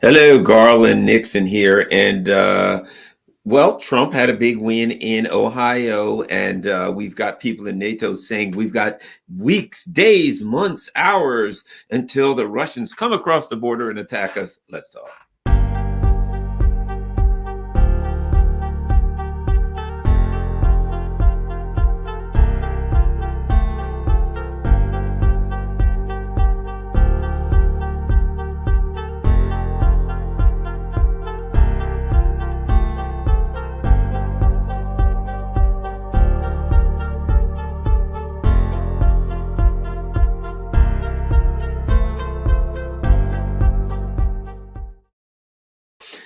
Hello, Garland Nixon here. And Trump had a big win in Ohio, and we've got people in NATO saying we've got weeks, days, months, hours until the Russians come across the border and attack us. Let's talk.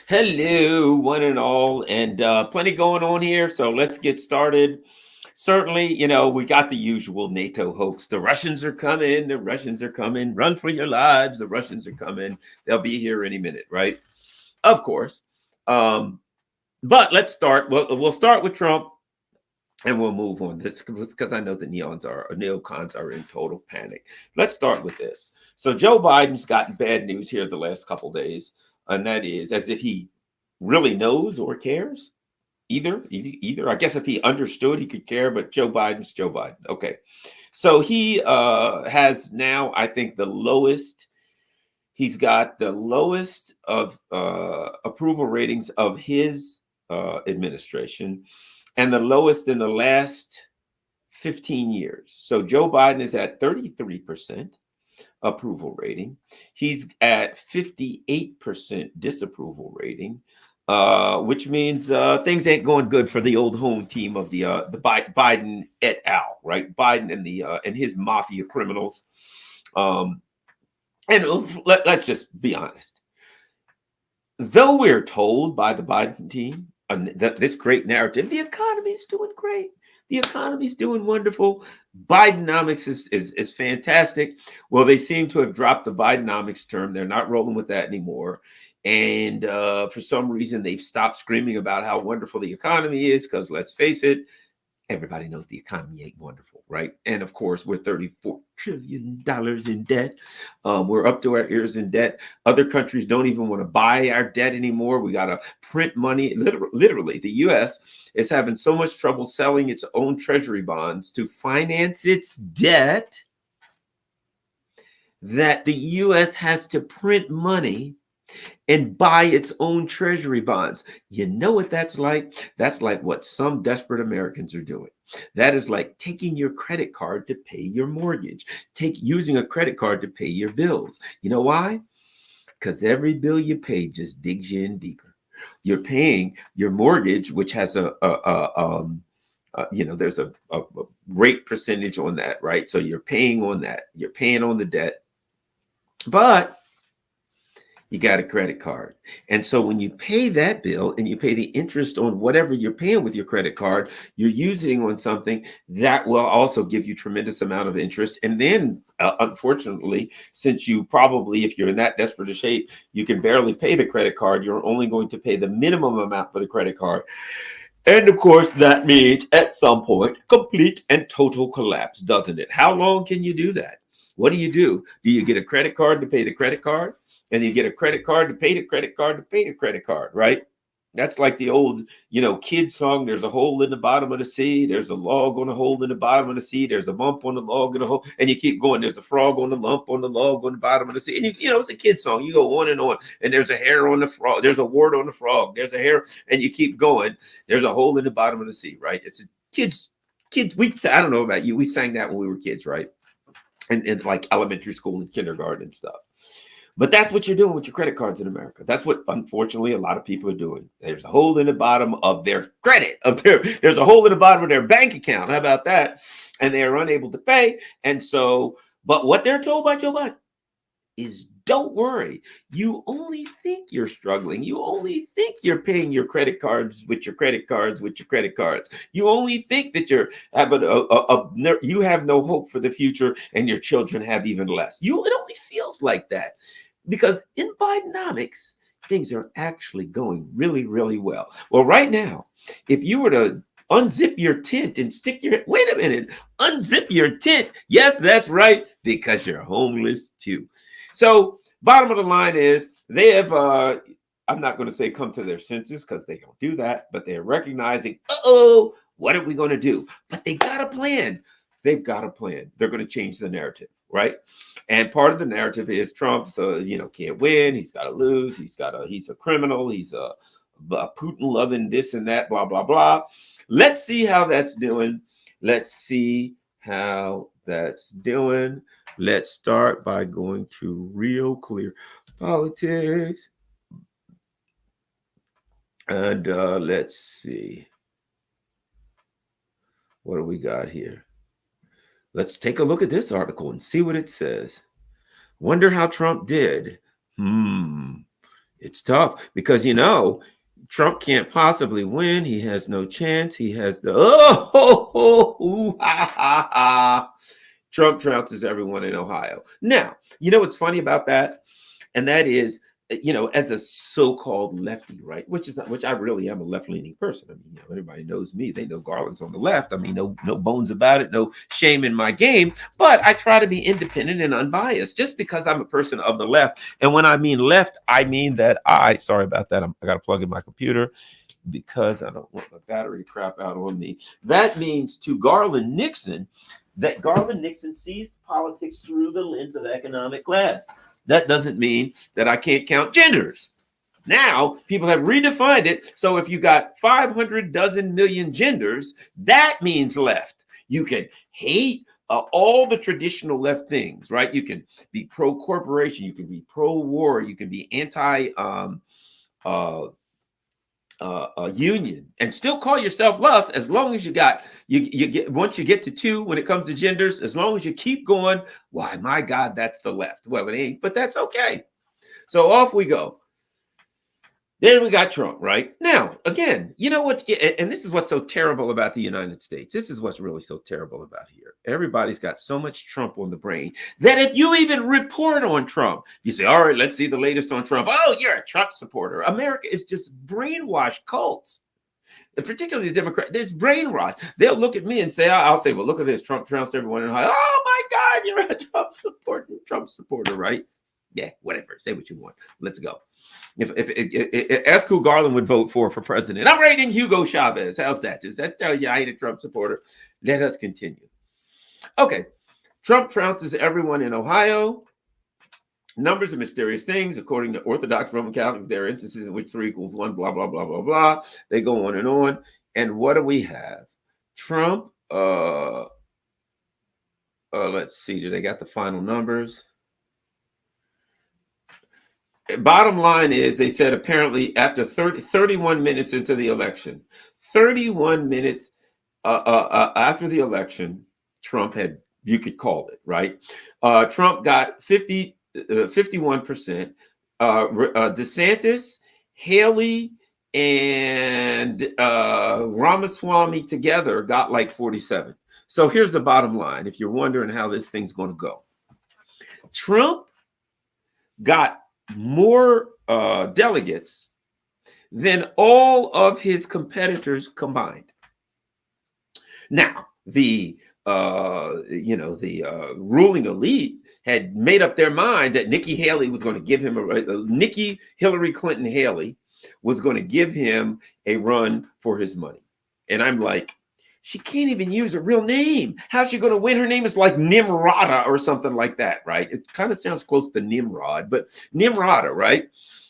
Hello, one and all, and plenty going on here. So let's get started. Certainly, we got the usual NATO hoax. The Russians are coming. The Russians are coming. Run for your lives. The Russians are coming. They'll be here any minute, right? Of course. But let's start. We'll start with Trump, and we'll move on this because I know the neocons are in total panic. Let's start with this. So Joe Biden's gotten bad news here the last couple days, and that is as if he really knows or cares. Either. I guess if he understood, he could care. But Joe Biden's Joe Biden. Okay, so he has now, I think, the lowest. He's got the lowest of approval ratings of his administration, and the lowest in the last 15 years. So Joe Biden is at 33% approval rating. He's at 58% disapproval rating, which means things ain't going good for the old home team of the Biden et al. Right? Biden and his mafia criminals. And let's just be honest. Though we're told by the Biden team, this great narrative, the economy is doing great. The economy is doing wonderful. Bidenomics is fantastic. Well, they seem to have dropped the Bidenomics term. They're not rolling with that anymore. And for some reason, they've stopped screaming about how wonderful the economy is because let's face it, everybody knows the economy ain't wonderful, right? And of course, we're $34 trillion in debt. We're up to our ears in debt. Other countries don't even want to buy our debt anymore. We got to print money. Literally, the U.S. is having so much trouble selling its own treasury bonds to finance its debt that the U.S. has to print money and buy its own treasury bonds. You know what that's like? That's like what some desperate Americans are doing. That is like taking your credit card to pay your mortgage, using a credit card to pay your bills. You know why? Because every bill you pay just digs you in deeper. You're paying your mortgage, which has there's a rate percentage on that, right? So you're paying on that. You're paying on the debt, but you got a credit card. And so when you pay that bill and you pay the interest on whatever you're paying with your credit card, you're using on something that will also give you tremendous amount of interest. And then, unfortunately, since you probably, if you're in that desperate a shape, you can barely pay the credit card, you're only going to pay the minimum amount for the credit card. And of course, that means at some point, complete and total collapse, doesn't it? How long can you do that? What do? Do you get a credit card to pay the credit card? And you get a credit card to pay the credit card to pay the credit card, right? That's like the old, kid song. There's a hole in the bottom of the sea. There's a log on a hole in the bottom of the sea. There's a bump on the log in the hole. And you keep going. There's a frog on the lump on the log on the bottom of the sea. And it's a kid song. You go on. And there's a hair on the frog. There's a wart on the frog. There's a hair. And you keep going. There's a hole in the bottom of the sea, right? It's kids. I don't know about you. We sang that when we were kids, right? And like elementary school and kindergarten and stuff. But that's what you're doing with your credit cards in America. That's what, unfortunately, a lot of people are doing. There's a hole in the bottom of their credit. There's a hole in the bottom of their bank account. How about that? And they are unable to pay. And so, but what they're told by Joe Biden is, don't worry. You only think you're struggling. You only think you're paying your credit cards with your credit cards with your credit cards. You only think that you're having you have no hope for the future, and your children have even less. It only feels like that. Because in Bidenomics, things are actually going really, really well. Well, right now, if you were to unzip your tent and unzip your tent. Yes, that's right, because you're homeless too. So Bottom of the line is they have, I'm not going to say come to their senses because they don't do that, but they're recognizing, uh-oh, what are we going to do? But they got a plan. They've got a plan. They're going to change the narrative, right? And part of the narrative is Trump's, can't win. He's got to lose. He's a criminal. He's a Putin loving this and that, blah, blah, blah. Let's see how that's doing. Let's see how that's doing. Let's start by going to Real Clear Politics. And let's see. What do we got here? Let's take a look at this article and see what it says. Wonder how Trump did. It's tough because, Trump can't possibly win. He has no chance. He has the Trump trounces everyone in Ohio. Now, you know what's funny about that? And that is, as a so-called lefty, right? Which I really am a left-leaning person. I mean, everybody knows me. They know Garland's on the left. I mean, no bones about it, no shame in my game. But I try to be independent and unbiased just because I'm a person of the left. And when I mean left, I mean that sorry about that. I got to plug in my computer because I don't want the battery crap out on me. That means to Garland Nixon, that Garland Nixon sees politics through the lens of economic class. That doesn't mean that I can't count genders. Now, people have redefined it. So if you got 500 dozen million genders, that means left. You can hate all the traditional left things, right? You can be pro-corporation. You can be pro-war. You can be anti-union and still call yourself left as long as you get once you get to 2 when it comes to genders, as long as you keep going, why, my God, that's the left. Well, it ain't, but that's okay. So off we go. Then we got Trump, right? Now, again, you know what? And this is what's so terrible about the United States. This is what's really so terrible about here. Everybody's got so much Trump on the brain that if you even report on Trump, you say, all right, let's see the latest on Trump. Oh, you're a Trump supporter. America is just brainwashed cults. And particularly the Democrats, there's brainwash. They'll look at me and say, I'll say, well, look at this. Trump trounced everyone in Ohio. Oh, my God, you're a Trump supporter, right? Yeah, whatever. Say what you want. Let's go. If ask who Garland would vote for president. I'm rating Hugo Chavez. How's that? Does that tell you I ain't a Trump supporter? Let us continue. Okay. Trump trounces everyone in Ohio. Numbers are mysterious things. According to Orthodox Roman Catholics, there are instances in which 3 equals 1, blah, blah, blah, blah, blah. They go on and on. And what do we have? Trump, let's see. Do they got the final numbers? Bottom line is, they said apparently after 31 minutes into the election, 31 minutes after the election, Trump had, you could call it, right? Trump got 51%. DeSantis, Haley, and Ramaswamy together got like 47. So here's the bottom line. If you're wondering how this thing's going to go, Trump got more delegates than all of his competitors combined. Now, the ruling elite had made up their mind that Nikki Haley was going to give him Hillary Clinton Haley was going to give him a run for his money. And I'm like, she can't even use a real name. How's she going to win? Her name is like Nimrata or something like that, right? It kind of sounds close to Nimrod, but Nimrata, right?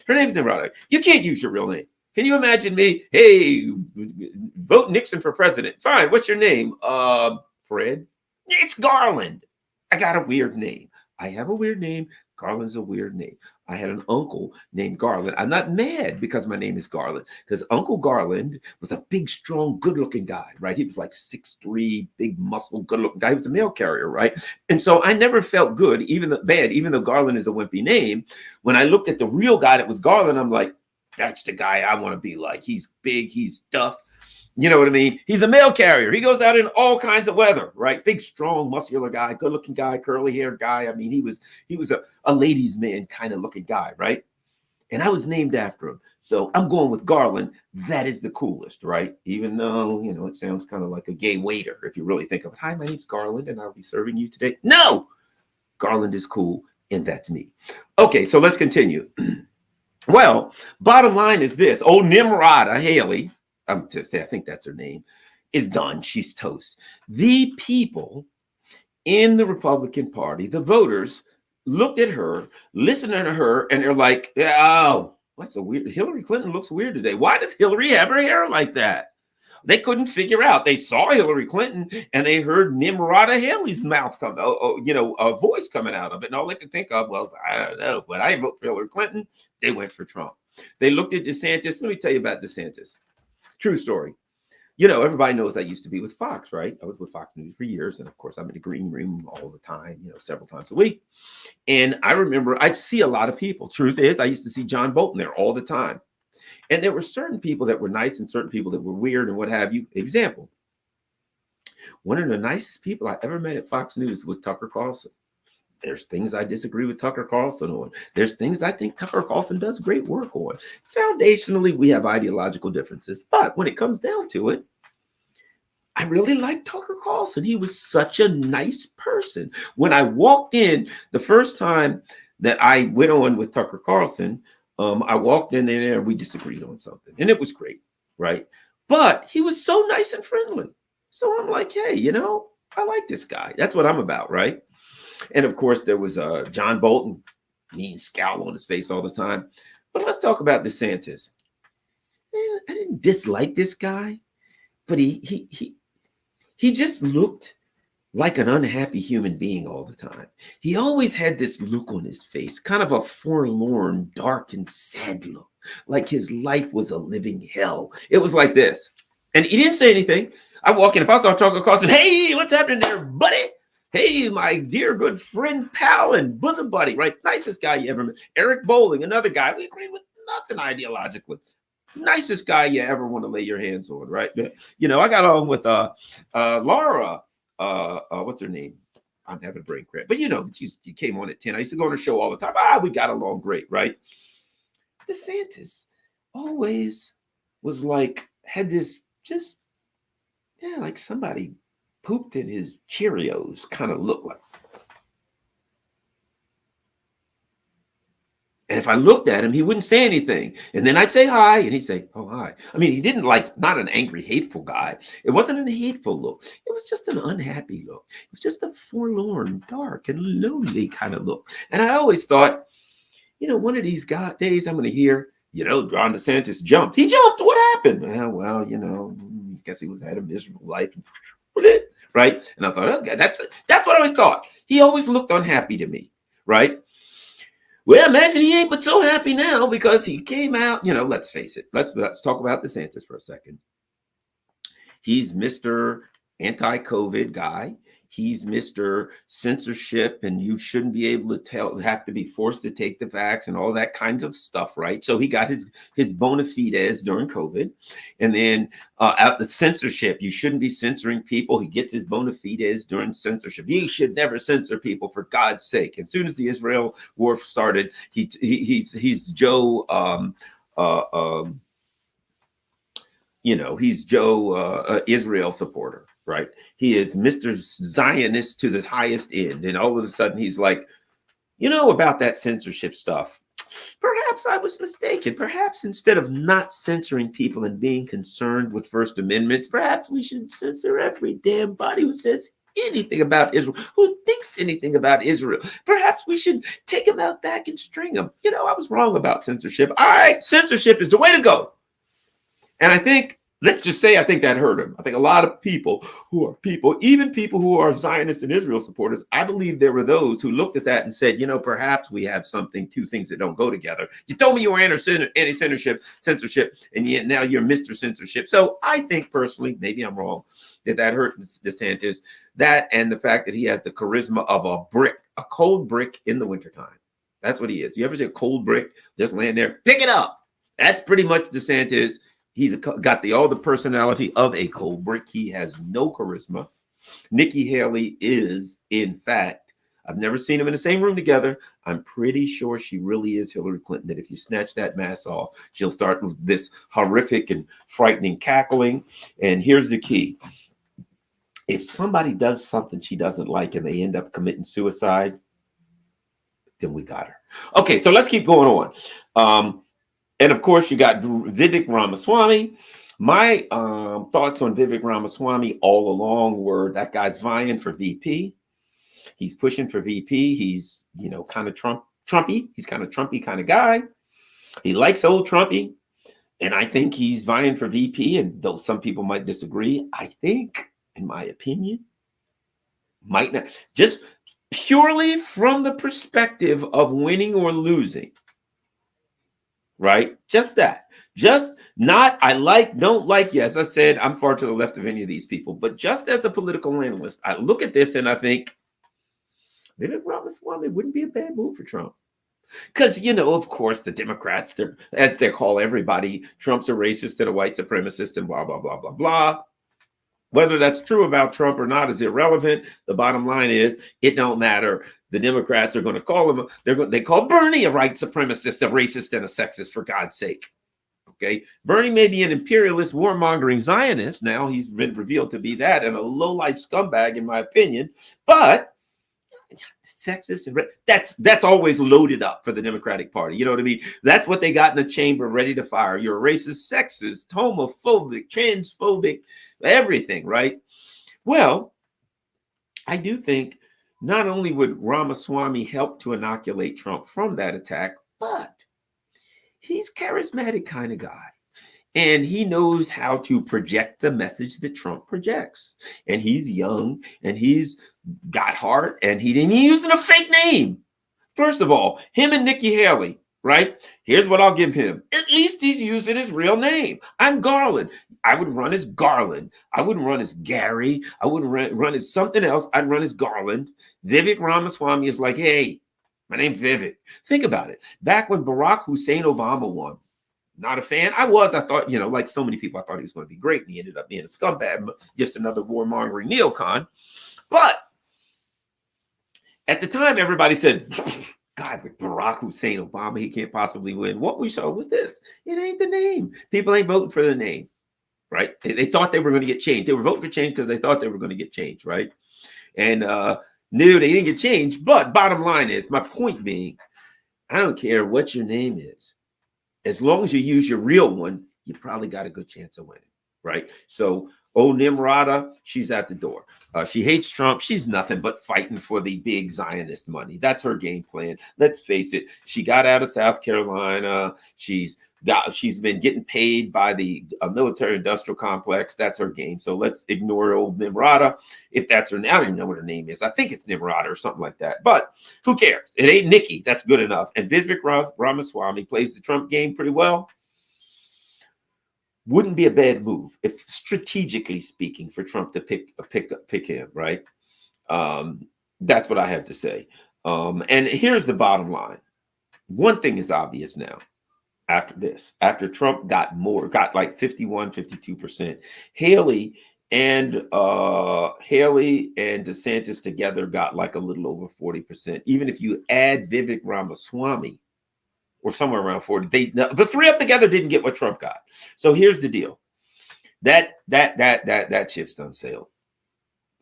Her name's Nimrata. You can't use your real name. Can you imagine me? Hey, vote Nixon for president. Fine. What's your name? Fred. It's Garland. I got a weird name. I have a weird name. Garland's a weird name. I had an uncle named Garland. I'm not mad because my name is Garland, because Uncle Garland was a big, strong, good-looking guy, right? He was like 6'3", big, muscle, good-looking guy. He was a mail carrier, right? And so I never felt good, even though Garland is a wimpy name. When I looked at the real guy that was Garland, I'm like, that's the guy I want to be like. He's big, he's tough. You know what I mean? He's a mail carrier. He goes out in all kinds of weather, right? Big, strong, muscular guy, good-looking guy, curly-haired guy. I mean, he was a ladies' man kind of looking guy, right? And I was named after him. So I'm going with Garland. That is the coolest, right? Even though, it sounds kind of like a gay waiter if you really think of it. Hi, my name's Garland, and I'll be serving you today. No! Garland is cool. And that's me. Okay, so let's continue. Well, bottom line is this. Old Nimrata Haley, I'm just I think that's her name, is done. She's toast. The people in the Republican Party, the voters, looked at her, listened to her, and they're like, oh, what's a weird Hillary Clinton looks weird today. Why does Hillary have her hair like that? They couldn't figure out. They saw Hillary Clinton and they heard Nimrata Haley's mouth come, a voice coming out of it. And all they could think of was, I don't know, but I vote for Hillary Clinton. They went for Trump. They looked at DeSantis. Let me tell you about DeSantis. True story. You know, everybody knows I used to be with Fox, right? I was with Fox News for years. And of course, I'm in the green room all the time, several times a week. And I remember I'd see a lot of people. Truth is, I used to see John Bolton there all the time. And there were certain people that were nice and certain people that were weird and what have you. Example, one of the nicest people I ever met at Fox News was Tucker Carlson. There's things I disagree with Tucker Carlson on. There's things I think Tucker Carlson does great work on. Foundationally, we have ideological differences. But when it comes down to it, I really like Tucker Carlson. He was such a nice person. When I walked in, the first time that I went on with Tucker Carlson, I walked in there and we disagreed on something. And it was great, right? But he was so nice and friendly. So I'm like, hey, I like this guy. That's what I'm about, right? And of course, there was John Bolton, mean scowl on his face all the time. But let's talk about DeSantis. Man, I didn't dislike this guy, but he just looked like an unhappy human being all the time. He always had this look on his face, kind of a forlorn, dark, and sad look, like his life was a living hell. It was like this. And he didn't say anything. I walk in, if I saw Tucker Carlson, hey, what's happening there, buddy? Hey, my dear good friend, pal, and bosom buddy, right? Nicest guy you ever met. Eric Bowling, another guy. We agreed with nothing ideologically. Nicest guy you ever want to lay your hands on, right? I got on with Laura. What's her name? I'm having a brain cramp. But she came on at 10. I used to go on her show all the time. We got along great, right? DeSantis always was like, had this just, like somebody pooped in his Cheerios kind of look like. And if I looked at him, he wouldn't say anything. And then I'd say hi, and he'd say, oh, hi. I mean, he didn't not an angry, hateful guy. It wasn't a hateful look. It was just an unhappy look. It was just a forlorn, dark, and lonely kind of look. And I always thought, one of these days I'm going to hear, Ron DeSantis jumped. He jumped. What happened? Well, I guess he had a miserable life. Right? And I thought, okay, that's what I always thought. He always looked unhappy to me, right? Well, imagine he ain't but so happy now because he came out, let's face it. Let's talk about DeSantis for a second. He's Mr. Anti-COVID guy. He's Mr. Censorship, and you shouldn't be able to have to be forced to take the vax and all that kinds of stuff, right? So he got his bona fides during COVID. And then at the censorship, you shouldn't be censoring people. He gets his bona fides during censorship. You should never censor people, for God's sake. As soon as the Israel war started, he's Joe. He's Joe Israel supporter. Right. He is Mr. Zionist to the highest end. And all of a sudden he's like, about that censorship stuff. Perhaps I was mistaken. Perhaps instead of not censoring people and being concerned with First Amendments, perhaps we should censor every damn body who says anything about Israel, who thinks anything about Israel. Perhaps we should take them out back and string them. I was wrong about censorship. All right. Censorship is the way to go. And I think, let's just say, I think that hurt him. I think a lot of even people who are Zionist and Israel supporters, I believe there were those who looked at that and said, perhaps we have two things that don't go together. You told me you were anti-censorship, and yet now you're Mr. Censorship. So I think personally, maybe I'm wrong, that hurt DeSantis. That and the fact that he has the charisma of a cold brick in the wintertime. That's what he is. You ever see a cold brick just laying there? Pick it up. That's pretty much DeSantis. He's got all the personality of a cold brick. He has no charisma. Nikki Haley is, in fact, I've never seen them in the same room together. I'm pretty sure she really is Hillary Clinton, that if you snatch that mask off, she'll start with this horrific and frightening cackling. And here's the key. If somebody does something she doesn't like and they end up committing suicide, then we got her. Okay, so let's keep going on. And of course, you got Vivek Ramaswamy. My thoughts on Vivek Ramaswamy all along were that guy's vying for VP. He's pushing for VP. He's, kind of Trumpy. He's kind of Trumpy kind of guy. He likes old Trumpy. And I think he's vying for VP. And though some people might disagree, I think, in my opinion, might not, just purely from the perspective of winning or losing, right? Just that. Just not, I like, don't like. Yes, I said I'm far to the left of any of these people. But just as a political analyst, I look at this and I think, Vivek Ramaswamy wouldn't be a bad move for Trump. Because, of course, the Democrats, as they call everybody, Trump's a racist and a white supremacist and blah, blah, blah, blah, blah. Whether that's true about Trump or not is irrelevant. The bottom line is it don't matter. The Democrats are going to call him. They call Bernie a white supremacist, a racist, and a sexist, for God's sake. Okay. Bernie may be an imperialist, warmongering Zionist. Now he's been revealed to be that and a low-life scumbag, in my opinion. But sexist and that's always loaded up for the Democratic Party. You know what I mean? That's what they got in the chamber ready to fire. You're a racist, sexist, homophobic, transphobic, everything, right? Well, I do think not only would Ramaswamy help to inoculate Trump from that attack, but he's charismatic kind of guy. And he knows how to project the message that Trump projects. And he's young and he's got heart and he didn't use a fake name. First of all, him and Nikki Haley, right? Here's what I'll give him. At least he's using his real name. I'm Garland. I would run as Garland. I wouldn't run as Gary. I wouldn't run as something else. I'd run as Garland. Vivek Ramaswamy is like, hey, my name's Vivek. Think about it. Back when Barack Hussein Obama won, not a fan. I thought, like so many people, I thought he was going to be great. And he ended up being a scumbag, just another warmongering neocon. But at the time, everybody said, God, with Barack Hussein Obama, he can't possibly win. What we saw was this. It ain't the name. People ain't voting for the name, right? They thought they were going to get changed. They were voting for change because they thought they were going to get changed, right? And no, they didn't get changed. But bottom line is, my point being, I don't care what your name is. As long as you use your real one, you probably got a good chance of winning, right? So, old Nimrata, she's at the door. She hates Trump. She's nothing but fighting for the big Zionist money. That's her game plan. Let's face it. She got out of South Carolina. She's been getting paid by the military-industrial complex. That's her game. So let's ignore old Nimrata. If that's her name, I don't even know what her name is. I think it's Nimrata or something like that. But who cares? It ain't Nikki. That's good enough. And Vivek Ramaswamy plays the Trump game pretty well. Wouldn't be a bad move if, strategically speaking, for Trump to pick him, right? That's what I have to say. And here's the bottom line. One thing is obvious now. After Trump got like 51, 52%, Haley and DeSantis together got like a little over 40%. Even if you add Vivek Ramaswamy, or somewhere around 40, the three up together didn't get what Trump got. So here's the deal. That ship's done sailed.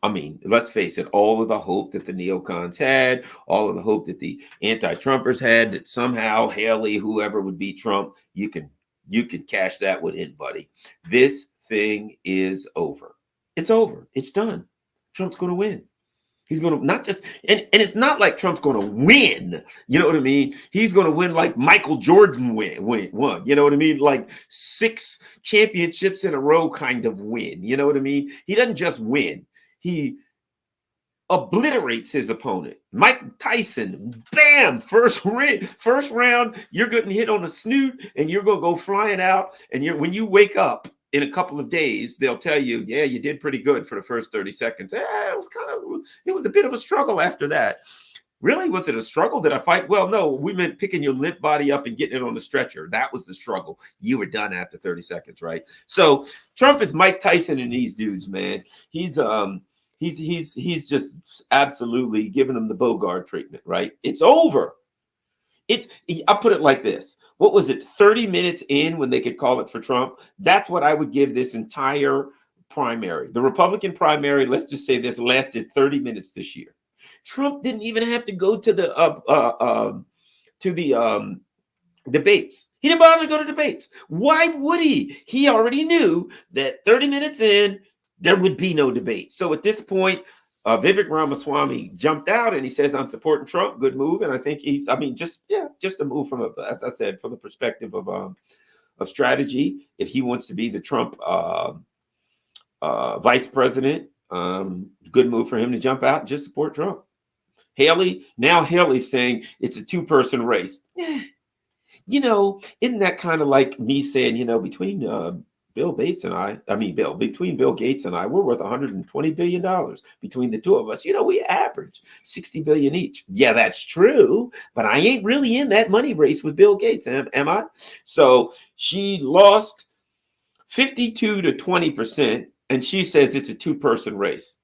I mean, let's face it, all of the hope that the neocons had, all of the hope that the anti-Trumpers had, that somehow Haley, whoever would beat Trump, you can cash that one in, buddy. This thing is over. It's over. It's done. Trump's going to win. He's going to not just, and it's not like Trump's going to win. You know what I mean? He's going to win like Michael Jordan won. You know what I mean? Like 6 championships in a row kind of win. You know what I mean? He doesn't just win. He obliterates his opponent. Mike Tyson, bam, first round, you're getting hit on the snoot and you're going to go flying out. And when you wake up in a couple of days, they'll tell you, yeah, you did pretty good for the first 30 seconds. It was a bit of a struggle after that. Really? Was it a struggle? Did I fight? Well, no, we meant picking your limp body up and getting it on the stretcher. That was the struggle. You were done after 30 seconds, right? So Trump is Mike Tyson and these dudes, man. He's just absolutely giving them the Bogart treatment, right? It's over. I'll put it like this. What was it, 30 minutes in when they could call it for Trump? That's what I would give this entire primary. The Republican primary, let's just say this lasted 30 minutes this year. Trump didn't even have to go to the debates. He didn't bother to go to debates. Why would he? He already knew that 30 minutes in, there would be no debate. So at this point, Vivek Ramaswamy jumped out and he says, I'm supporting Trump. Good move. And I think just a move from, as I said, from the perspective of strategy. If he wants to be the Trump vice president, good move for him to jump out and just support Trump. Haley's saying it's a two-person race. Isn't that kind of like me saying, between Bill Gates and I, we're worth $120 billion between the two of us. We average $60 billion each. Yeah, that's true, but I ain't really in that money race with Bill Gates, am I? So she lost 52 to 20%, and she says it's a two-person race.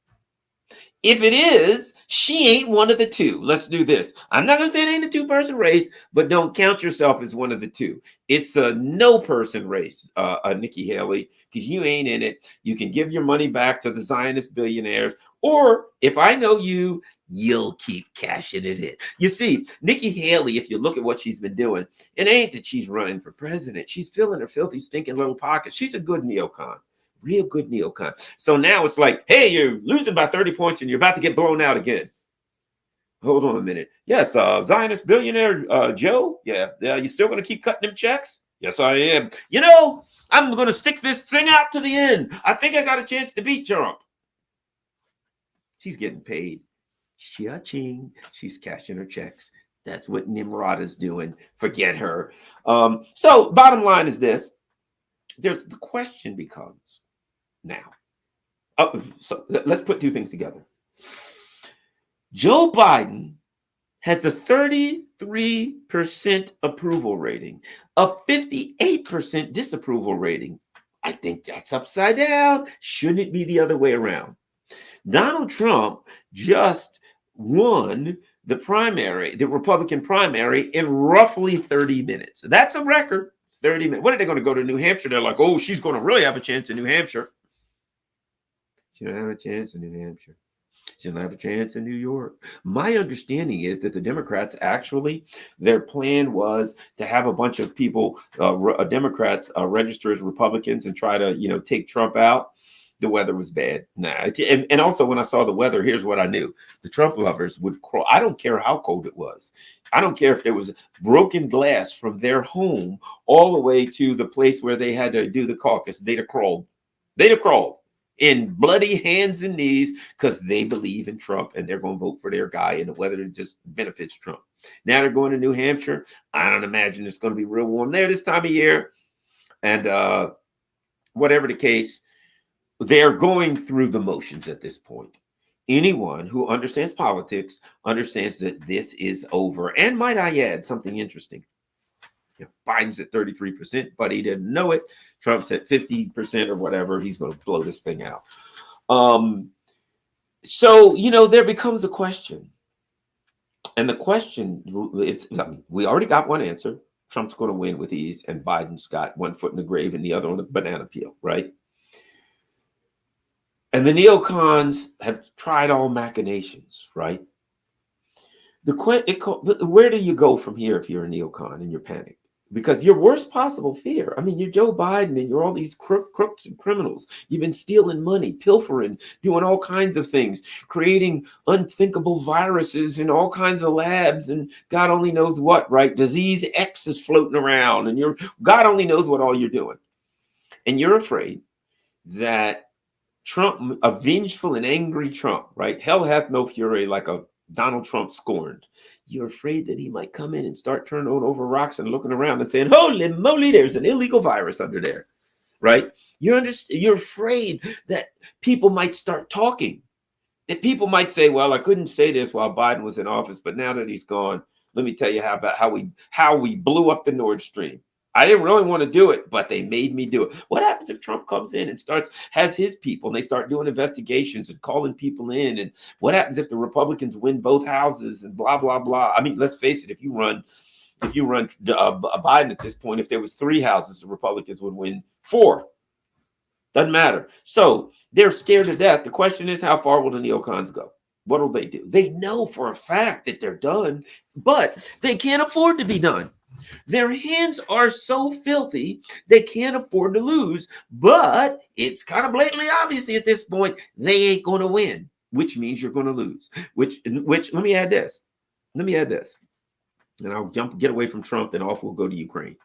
If it is, she ain't one of the two. Let's do this. I'm not going to say it ain't a two-person race, but don't count yourself as one of the two. It's a no-person race, Nikki Haley, because you ain't in it. You can give your money back to the Zionist billionaires, or if I know you, you'll keep cashing it in. You see, Nikki Haley, if you look at what she's been doing, it ain't that she's running for president. She's filling her filthy, stinking little pockets. She's a good neocon. Real good neocon. So now it's like, hey, you're losing by 30 points and you're about to get blown out again. Hold on a minute. Yes, Zionist billionaire Joe. Yeah, you still going to keep cutting them checks? Yes, I am. I'm going to stick this thing out to the end. I think I got a chance to beat Trump. She's getting paid. Cha-ching. She's cashing her checks. That's what Nimrod is doing. Forget her. So bottom line is this. The question becomes, now, so let's put two things together. Joe Biden has a 33% approval rating, a 58% disapproval rating. I think that's upside down. Shouldn't it be the other way around? Donald Trump just won the Republican primary in roughly 30 minutes. That's a record. 30 minutes. What are they going to go to New Hampshire? They're like, oh, she's going to really have a chance in New Hampshire. She don't have a chance in New Hampshire. She don't have a chance in New York. My understanding is that the Democrats actually, their plan was to have a bunch of people, Democrats, register as Republicans and try to, take Trump out. The weather was bad. And also when I saw the weather, here's what I knew. The Trump lovers would crawl. I don't care how cold it was. I don't care if there was broken glass from their home all the way to the place where they had to do the caucus. They'd have crawled. In bloody hands and knees because they believe in Trump and they're going to vote for their guy, and the weather just benefits Trump. Now they're going to New Hampshire. I don't imagine it's going to be real warm there this time of year. And whatever the case, they're going through the motions at this point. Anyone who understands politics understands that this is over. And might I add something interesting? Biden's at 33%, but he didn't know it. Trump's at 50% or whatever. He's going to blow this thing out. So, there becomes a question. And the question is, we already got one answer. Trump's going to win with ease, and Biden's got one foot in the grave and the other on the banana peel, right? And the neocons have tried all machinations, right? Where do you go from here if you're a neocon and you're panicked? Because your worst possible fear, you're Joe Biden and you're all these crooks and criminals. You've been stealing money, pilfering, doing all kinds of things, creating unthinkable viruses in all kinds of labs and God only knows what, right? Disease X is floating around and God only knows what all you're doing. And you're afraid that Trump, a vengeful and angry Trump, right? Hell hath no fury like a Donald Trump scorned. You're afraid that he might come in and start turning over rocks and looking around and saying, holy moly, there's an illegal virus under there, right? You're afraid that people might start talking. That people might say, well, I couldn't say this while Biden was in office, but now that he's gone, let me tell you how we blew up the Nord Stream. I didn't really want to do it, but they made me do it. What happens if Trump comes in and has his people and they start doing investigations and calling people in? And what happens if the Republicans win both houses and blah, blah, blah? Let's face it. If you run Biden at this point, if there was 3 houses, the Republicans would win 4. Doesn't matter. So they're scared to death. The question is, how far will the neocons go? What will they do? They know for a fact that they're done, but they can't afford to be done. Their hands are so filthy, they can't afford to lose. But it's kind of blatantly obvious at this point, they ain't going to win, which means you're going to lose. Which let me add this. Let me add this. And I'll get away from Trump and off we'll go to Ukraine.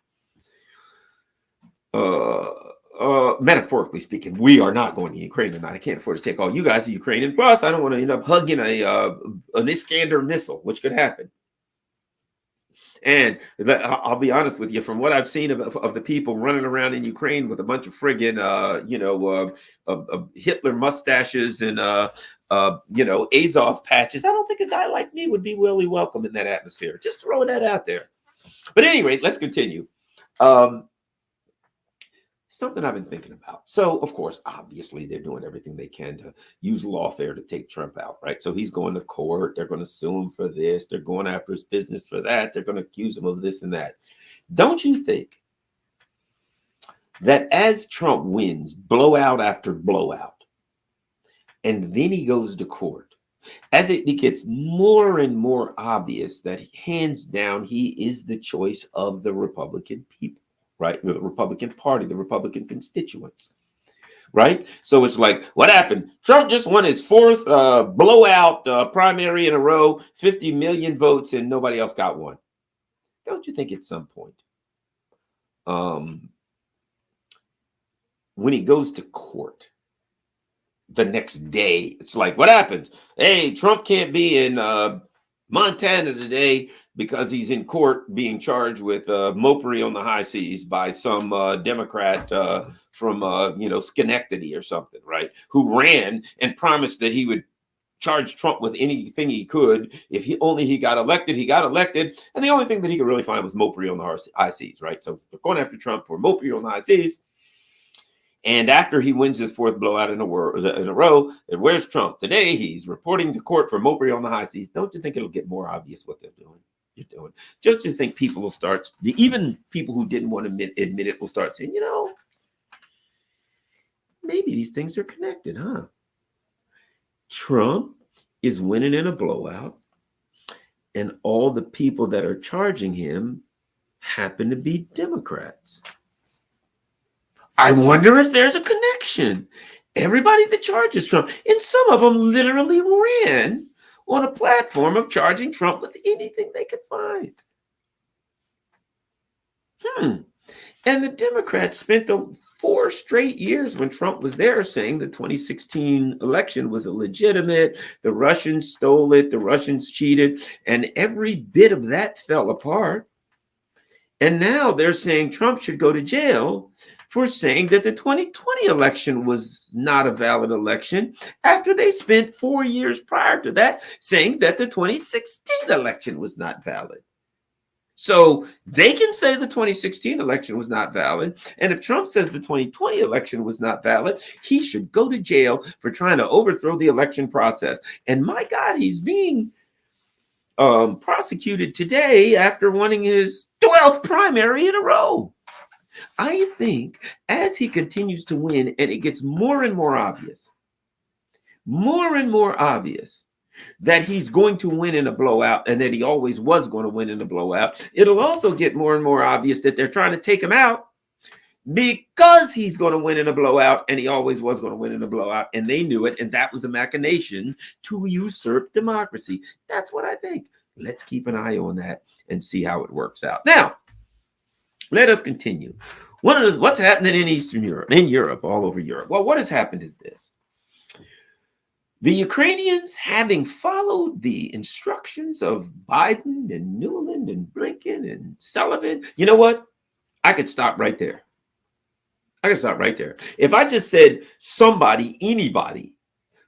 Metaphorically speaking, we are not going to Ukraine tonight. I can't afford to take all you guys to Ukraine. And plus, I don't want to end up hugging an Iskander missile, which could happen. And I'll be honest with you, from what I've seen of the people running around in Ukraine with a bunch of friggin', Hitler mustaches and, Azov patches, I don't think a guy like me would be really welcome in that atmosphere. Just throwing that out there. But anyway, let's continue. Something I've been thinking about. So, of course, obviously, they're doing everything they can to use lawfare to take Trump out, right? So he's going to court. They're going to sue him for this. They're going after his business for that. They're going to accuse him of this and that. Don't you think that as Trump wins blowout after blowout, and then he goes to court, as it gets more and more obvious that hands down, he is the choice of the Republican people? Right? The Republican Party, the Republican constituents, right? So it's like, what happened? Trump just won his fourth blowout primary in a row, 50 million votes, and nobody else got one. Don't you think at some point, when he goes to court the next day, it's like, what happens? Hey, Trump can't be in Montana today because he's in court being charged with mopery on the high seas by some Democrat from Schenectady or something, right? Who ran and promised that he would charge Trump with anything he could if he got elected. He got elected, and the only thing that he could really find was mopery on the high seas, right? So they're going after Trump for mopery on the high seas. And after he wins his fourth blowout in a row, where's Trump? Today, he's reporting to court for mopery on the high seas. Don't you think it'll get more obvious what they're doing? You're doing. Just to think people will start, even people who didn't want to admit it will start saying, maybe these things are connected, huh? Trump is winning in a blowout, and all the people that are charging him happen to be Democrats. I wonder if there's a connection. Everybody that charges Trump, and some of them literally ran on a platform of charging Trump with anything they could find. And the Democrats spent the 4 straight years when Trump was there saying the 2016 election was illegitimate, the Russians stole it, the Russians cheated, and every bit of that fell apart. And now they're saying Trump should go to jail for saying that the 2020 election was not a valid election after they spent 4 years prior to that saying that the 2016 election was not valid. So they can say the 2016 election was not valid. And if Trump says the 2020 election was not valid, he should go to jail for trying to overthrow the election process. And my God, he's being prosecuted today after winning his 12th primary in a row. I think as he continues to win and it gets more and more obvious that he's going to win in a blowout and that he always was going to win in a blowout, it'll also get more and more obvious that they're trying to take him out because he's going to win in a blowout and he always was going to win in a blowout, and they knew it, and that was a machination to usurp democracy. That's what I think. Let's keep an eye on that and see how it works out. Now, let us continue. What's happening in Eastern Europe, all over Europe? Well, what has happened is this. The Ukrainians, having followed the instructions of Biden and Newland and Blinken and Sullivan, you know what? I could stop right there. If I just said anybody,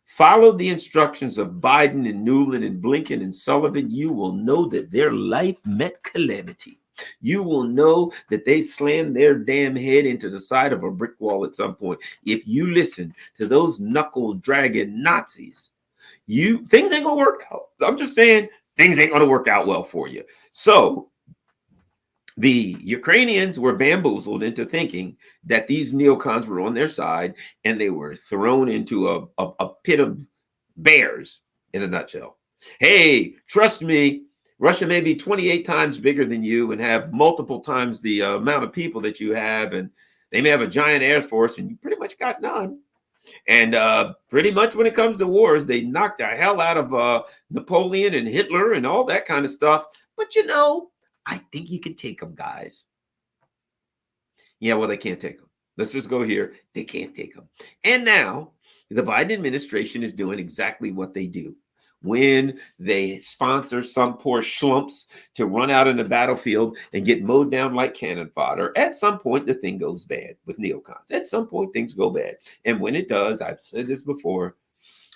followed the instructions of Biden and Newland and Blinken and Sullivan, you will know that their life met calamity. You will know that they slammed their damn head into the side of a brick wall at some point. If you listen to those knuckle-dragging Nazis, things ain't gonna work out. I'm just saying, things ain't gonna work out well for you. So the Ukrainians were bamboozled into thinking that these neocons were on their side, and they were thrown into a pit of bears. in a nutshell. Hey, trust me, Russia may be 28 times bigger than you and have multiple times the amount of people that you have, and they may have a giant air force, and you pretty much got none. And pretty much when it comes to wars, they knocked the hell out of Napoleon and Hitler and all that kind of stuff. But you know, I think you can take them, guys. Yeah, well, they can't take them. Let's just go here. They can't take them. And now the Biden administration is doing exactly what they do. When they sponsor some poor schlumps to run out in the battlefield and get mowed down like cannon fodder, at some point the thing goes bad with neocons. At some point things go bad. And when it does, I've said this before,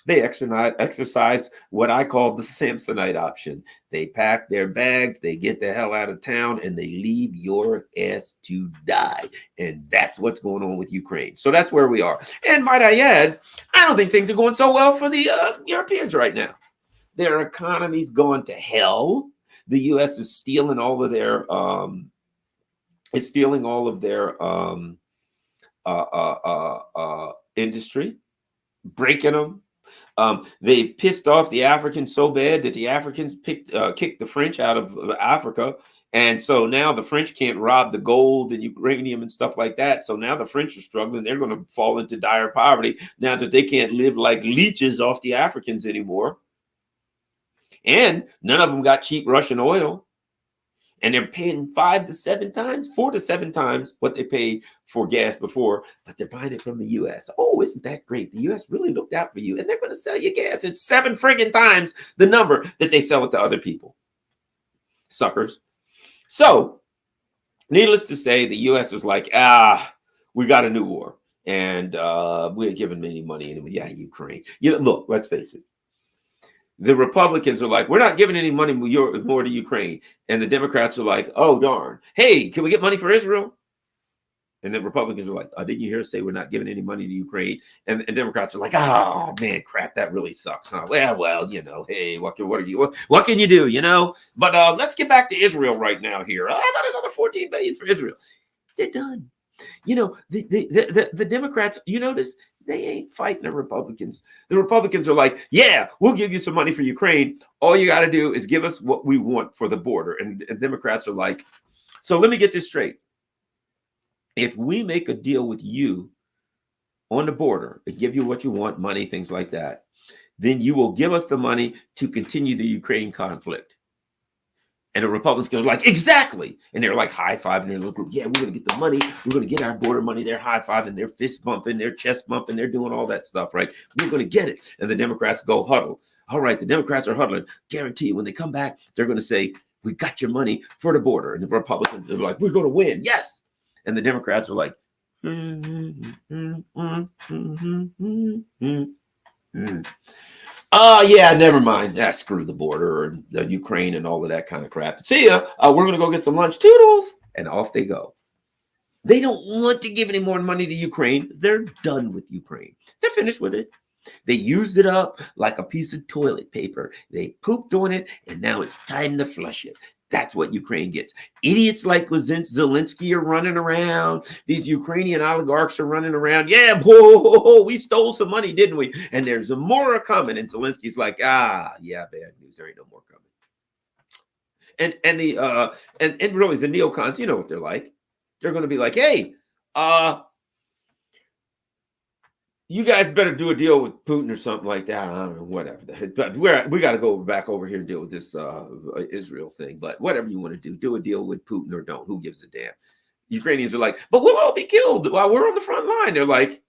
they exercise what I call the Samsonite option. They pack their bags, they get the hell out of town, and they leave your ass to die. And that's what's going on with Ukraine. So that's where we are. And might I add, I don't think things are going so well for the Europeans right now. Their economy's gone to hell. The U.S. is stealing all of their industry, breaking them. They pissed off the Africans so bad that the Africans kicked the French out of Africa. And so now the French can't rob the gold and uranium and stuff like that. So now the French are struggling. They're going to fall into dire poverty now that they can't live like leeches off the Africans anymore. And none of them got cheap Russian oil. And they're paying 4 to 7 times what they paid for gas before, but they're buying it from the U.S. Oh, isn't that great? The U.S. really looked out for you, and they're going to sell you gas at 7 friggin' times the number that they sell it to other people. Suckers. So, needless to say, the U.S. is like, we got a new war, and we ain't giving them any money anymore. Yeah, Ukraine. Look, let's face it. The Republicans are like, we're not giving any money more to Ukraine. And the Democrats are like, oh, darn. Hey, can we get money for Israel? And the Republicans are like, didn't you hear us say we're not giving any money to Ukraine? And Democrats are like, oh, man, crap, that really sucks. Huh? Well, hey, what can you do, But let's get back to Israel right now here. How about another $14 billion for Israel? They're done. The Democrats, you notice, they ain't fighting the Republicans. The Republicans are like, yeah, we'll give you some money for Ukraine. All you got to do is give us what we want for the border. And Democrats are like, so let me get this straight. If we make a deal with you on the border and give you what you want, money, things like that, then you will give us the money to continue the Ukraine conflict. And the Republicans are like, exactly. And they're like high-fiving their little group. Yeah, we're going to get the money. We're going to get our border money. They're high-fiving, they're fist bumping, they're chest bumping. They're doing all that stuff, right? We're going to get it. And the Democrats go huddle. All right, the Democrats are huddling. Guarantee you, when they come back, they're going to say, we got your money for the border. And the Republicans are like, we're going to win. Yes. And the Democrats are like, yeah, never mind. Screw the border or the Ukraine and all of that kind of crap. See ya. We're going to go get some lunch. Toodles. And off they go. They don't want to give any more money to Ukraine. They're done with Ukraine. They're finished with it. They used it up like a piece of toilet paper. They pooped on it, and now it's time to flush it. That's what Ukraine gets. Idiots like Zelensky are running around. These Ukrainian oligarchs are running around. Yeah, we stole some money, didn't we? And there's more coming. And Zelensky's like, yeah, bad news. There ain't no more coming. And really the neocons, you know what they're like. They're going to be like, hey, you guys better do a deal with Putin or something like that. I don't know, whatever. But we got to go back over here and deal with this Israel thing. But whatever you want to do a deal with Putin or don't. Who gives a damn? Ukrainians are like, but we'll all be killed while we're on the front line. They're like,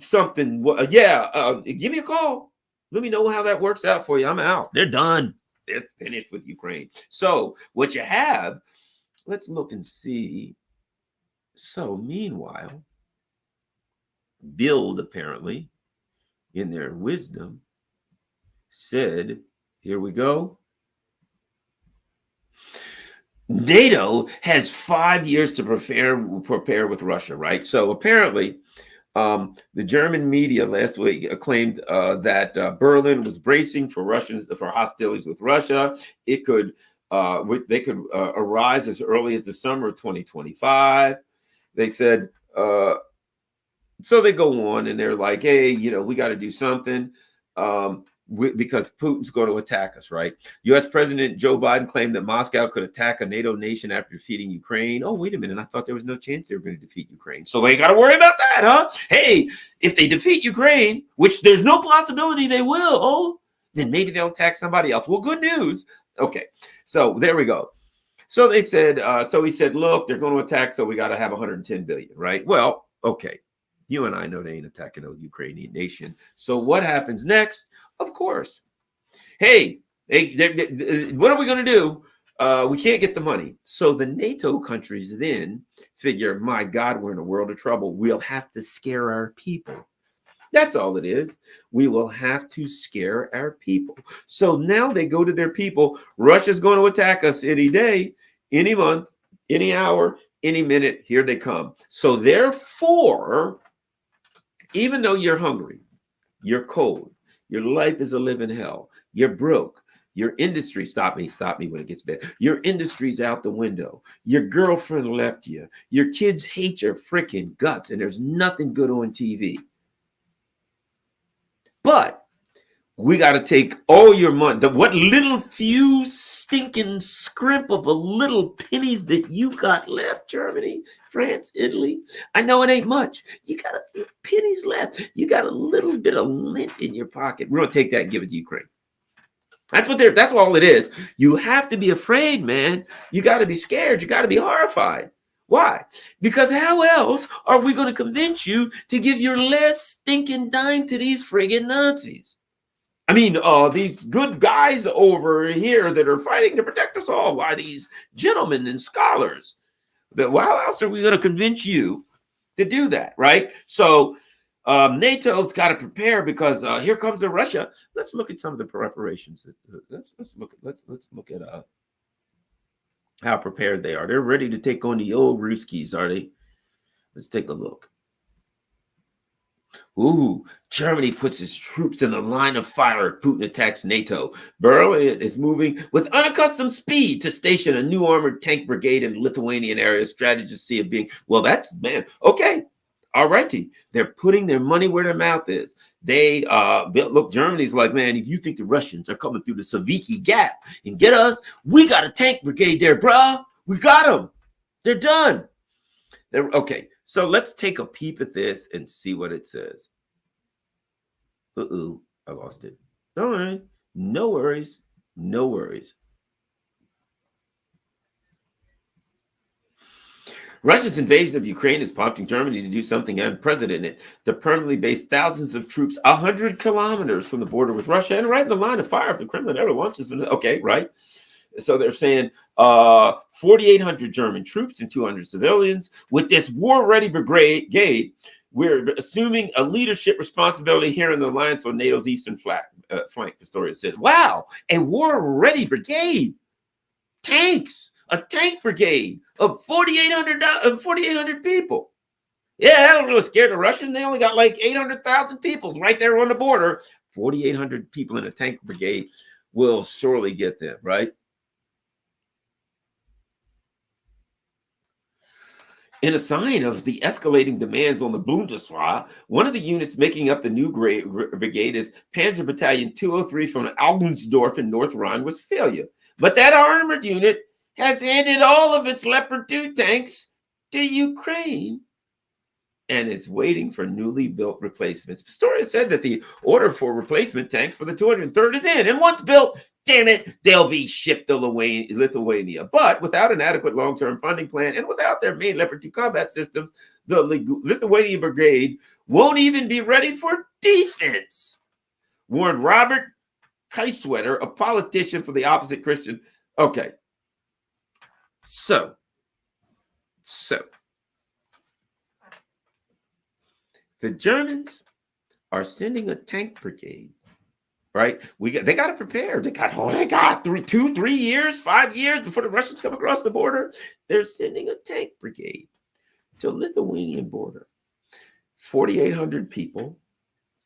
something. Give me a call. Let me know how that works out for you. I'm out. They're done. They're finished with Ukraine. So what you have, let's look and see. So meanwhile, Build, apparently, in their wisdom, said, here we go. NATO has 5 years to prepare with Russia, right? So apparently, the German media last week claimed that Berlin was bracing for hostilities with Russia. They could arise as early as the summer of 2025. They said. So they go on and they're like, hey, we got to do something. because Putin's going to attack us, right? U.S. President Joe Biden claimed that Moscow could attack a NATO nation after defeating Ukraine. Oh, wait a minute. I thought there was no chance they were going to defeat Ukraine. So they got to worry about that, huh? Hey, if they defeat Ukraine, which there's no possibility they will, then maybe they'll attack somebody else. Well, good news. Okay, so there we go. So they said, so he said, look, they're going to attack, so we got to have 110 billion, right? Well, okay. You and I know they ain't attacking a Ukrainian nation. So what happens next? Of course. Hey, what are we going to do? We can't get the money. So the NATO countries then figure, my God, we're in a world of trouble. We'll have to scare our people. That's all it is. We will have to scare our people. So now they go to their people. Russia's going to attack us any day, any month, any hour, any minute. Here they come. So therefore, even though you're hungry, you're cold, your life is a living hell, you're broke, your industry, stop me when it gets bad. Your industry's out the window. Your girlfriend left you. Your kids hate your freaking guts, and there's nothing good on TV. But we got to take all your money, what little few stinking scrimp of a little pennies that you got left, Germany, France, Italy. I know it ain't much. You got a few pennies left. You got a little bit of lint in your pocket. We're going to take that and give it to Ukraine. That's all it is. You have to be afraid, man. You got to be scared. You got to be horrified. Why? Because how else are we going to convince you to give your last stinking dime to these friggin' Nazis? I mean, these good guys over here that are fighting to protect us all. Why, these gentlemen and scholars? But how else are we going to convince you to do that, right? So NATO's got to prepare because here comes Russia. Let's look at some of the preparations. Let's look at how prepared they are. They're ready to take on the old Ruskies, are they? Let's take a look. Ooh, Germany puts its troops in the line of fire. Putin attacks NATO. Berlin is moving with unaccustomed speed to station a new armored tank brigade in Lithuanian area. Strategists see it being, well, that's, man, okay. All righty. They're putting their money where their mouth is. They, look, Germany's like, man, if you think the Russians are coming through the Saviki Gap and get us, we got a tank brigade there, bruh. We got them. They're done. They're okay. So let's take a peep at this and see what it says. Uh-oh, I lost it. All right. No worries. No worries. Russia's invasion of Ukraine is prompting Germany to do something unprecedented, to permanently base thousands of troops 100 kilometers from the border with Russia and right in the line of fire if the Kremlin ever launches. Okay, right? So they're saying 4,800 German troops and 200 civilians. With this war-ready brigade, we're assuming a leadership responsibility here in the alliance on NATO's eastern flank. The story says, wow, a war-ready brigade. Tanks, a tank brigade of 4,800 people. Yeah, I don't really scare the Russians. They only got like 800,000 people right there on the border. 4,800 people in a tank brigade will surely get them, right? In a sign of the escalating demands on the Bundeswehr, one of the units making up the new brigade is Panzer Battalion 203 from Augensdorf in North Rhine-Westphalia. But that armored unit has handed all of its Leopard 2 tanks to Ukraine and is waiting for newly built replacements. The story said that the order for replacement tanks for the 203rd is in, and once built, damn it, they'll be shipped to Lithuania. But without an adequate long-term funding plan and without their main Leopard 2 combat systems, the Lithuanian brigade won't even be ready for defense, warned Robert Kaiswetter, a politician for the opposite Christian. Okay. So the Germans are sending a tank brigade, right? They got to prepare. They got 3 years, 5 years before the Russians come across the border. They're sending a tank brigade to Lithuanian border, 4,800 people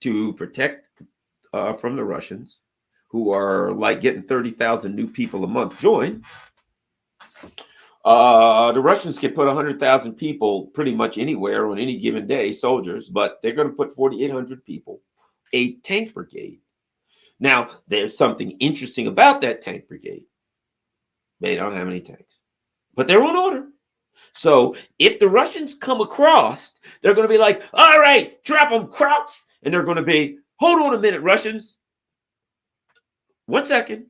to protect from the Russians, who are like getting 30,000 new people a month join. The Russians can put 100,000 people pretty much anywhere on any given day, soldiers, but they're going to put 4,800 people, a tank brigade Now, there's something interesting about that tank brigade. They don't have any tanks, but they're on order. So if the Russians come across, they're going to be like, all right, drop them, Krauts. And they're going to be, hold on a minute, Russians. 1 second.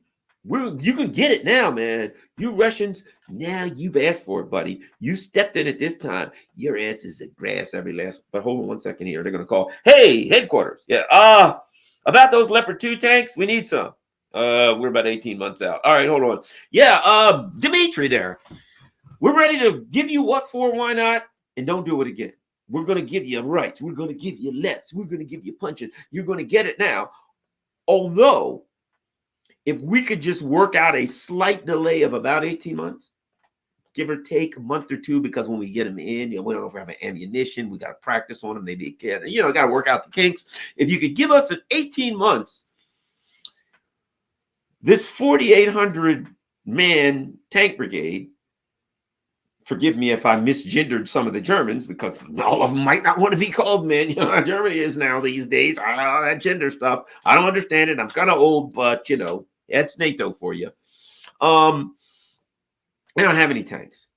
You can get it now, man. You Russians, now you've asked for it, buddy. You stepped in it this time. Your ass is at grass every last. But hold on 1 second here. They're going to call, hey, headquarters. Yeah. About those Leopard 2 tanks, we need some. We're about 18 months out. All right, hold on. Yeah, Dimitri there. We're ready to give you what for, why not? And don't do it again. We're going to give you rights. We're going to give you lefts. We're going to give you punches. You're going to get it now. Although, if we could just work out a slight delay of about 18 months, give or take a month or two, because when we get them in, we don't have ammunition. We got to practice on them. They got to work out the kinks. If you could give us an 18 months, this 4,800 man tank brigade, forgive me if I misgendered some of the Germans, because all of them might not want to be called men. You know how Germany is now these days. I don't know that gender stuff. I don't understand it. I'm kind of old, but that's NATO for you. They don't have any tanks.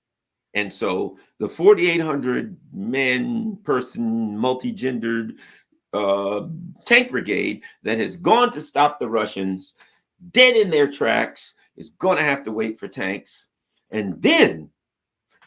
And so the 4,800 man person, multi-gendered tank brigade that has gone to stop the Russians dead in their tracks is going to have to wait for tanks. And then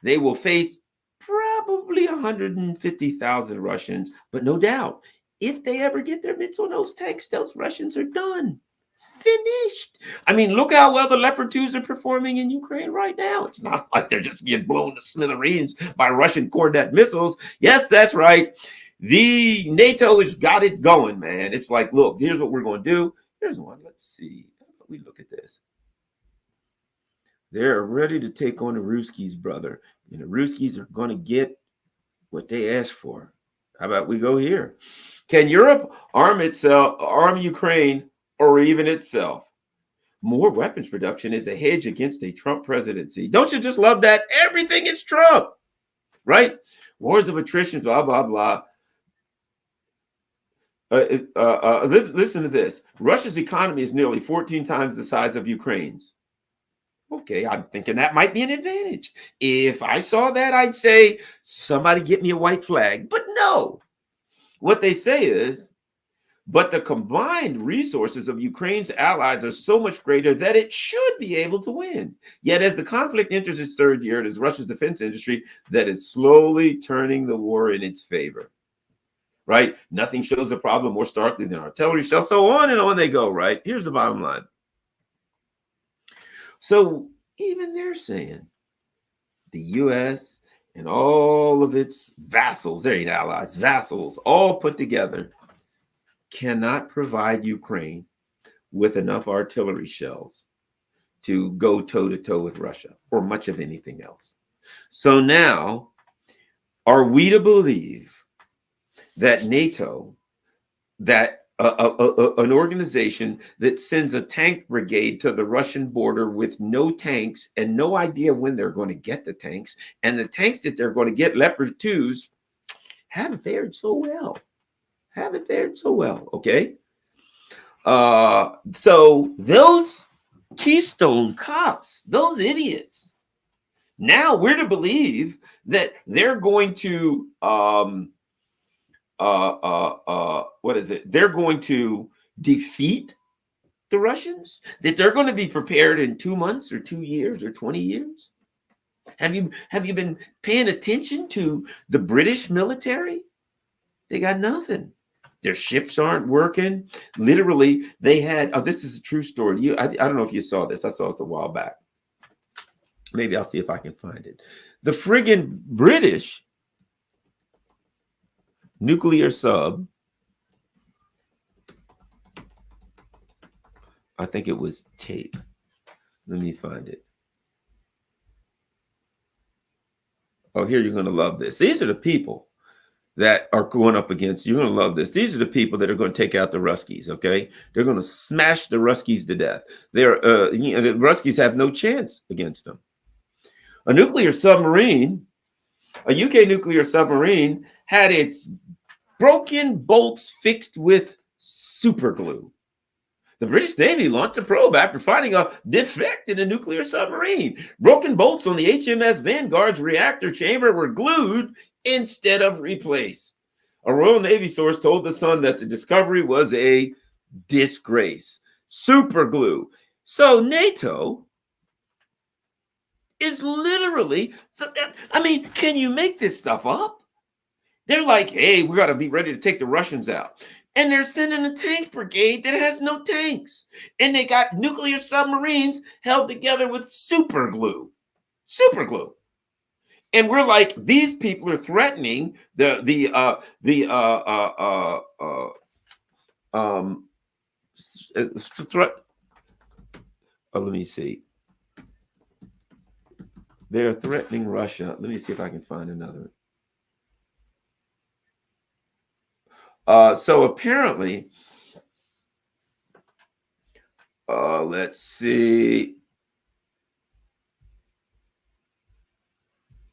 they will face probably 150,000 Russians. But no doubt, if they ever get their mitts on those tanks, those Russians are done. Finished. I mean, look how well the Leopard 2s are performing in Ukraine right now. It's not like they're just being blown to smithereens by Russian Cornet missiles. Yes, that's right. The NATO has got it going, man. It's like, look, here's what we're going to do. Here's one. Let's see. How about we look at this? They're ready to take on the Ruskies, brother. And the Ruskies are going to get what they asked for. How about we go here? Can Europe arm Ukraine, or even itself? More weapons production is a hedge against a Trump presidency. Don't you just love that? Everything is Trump, right? Wars of attrition, blah, blah, blah. Listen to this. Russia's economy is nearly 14 times the size of Ukraine's. Okay, I'm thinking that might be an advantage. If I saw that, I'd say, somebody get me a white flag. But no. What they say is, but the combined resources of Ukraine's allies are so much greater that it should be able to win. Yet as the conflict enters its third year, it is Russia's defense industry that is slowly turning the war in its favor. Right? Nothing shows the problem more starkly than artillery shells. So on and on they go, right? Here's the bottom line. So even they're saying the U.S. and all of its vassals, there ain't allies, vassals, all put together, cannot provide Ukraine with enough artillery shells to go toe-to-toe with Russia or much of anything else. So now, are we to believe that NATO, that an organization that sends a tank brigade to the Russian border with no tanks and no idea when they're going to get the tanks, and the tanks that they're going to get, Leopard 2s, haven't fared so well. Okay? So those Keystone cops, those idiots, now we're to believe that they're going to they're going to defeat the Russians, that they're going to be prepared in 2 months or 2 years or 20 years. Have you been paying attention to the British military? They got nothing. Their ships aren't working. Literally, they had, this is a true story. I don't know if you saw this. I saw this a while back. Maybe I'll see if I can find it. The friggin' British nuclear sub, I think it was tape. Let me find it. Oh, here, you're going to love this. These are the people that are going up against, you're going to love this. These are the people that are going to take out the Ruskies, okay? They're going to smash the Ruskies to death. The Ruskies have no chance against them. A nuclear submarine, a UK nuclear submarine, had its broken bolts fixed with super glue. The British Navy launched a probe after finding a defect in a nuclear submarine. Broken bolts on the HMS Vanguard's reactor chamber were glued instead of replaced. A Royal Navy source told The Sun that the discovery was a disgrace. Super glue. So NATO is literally, I mean, can you make this stuff up? They're like, hey, we got to be ready to take the Russians out. And they're sending a tank brigade that has no tanks. And they got nuclear submarines held together with super glue. Super glue. And we're like, these people are threatening threat. Let me see. They're threatening Russia. Let me see if I can find another. So apparently, let's see.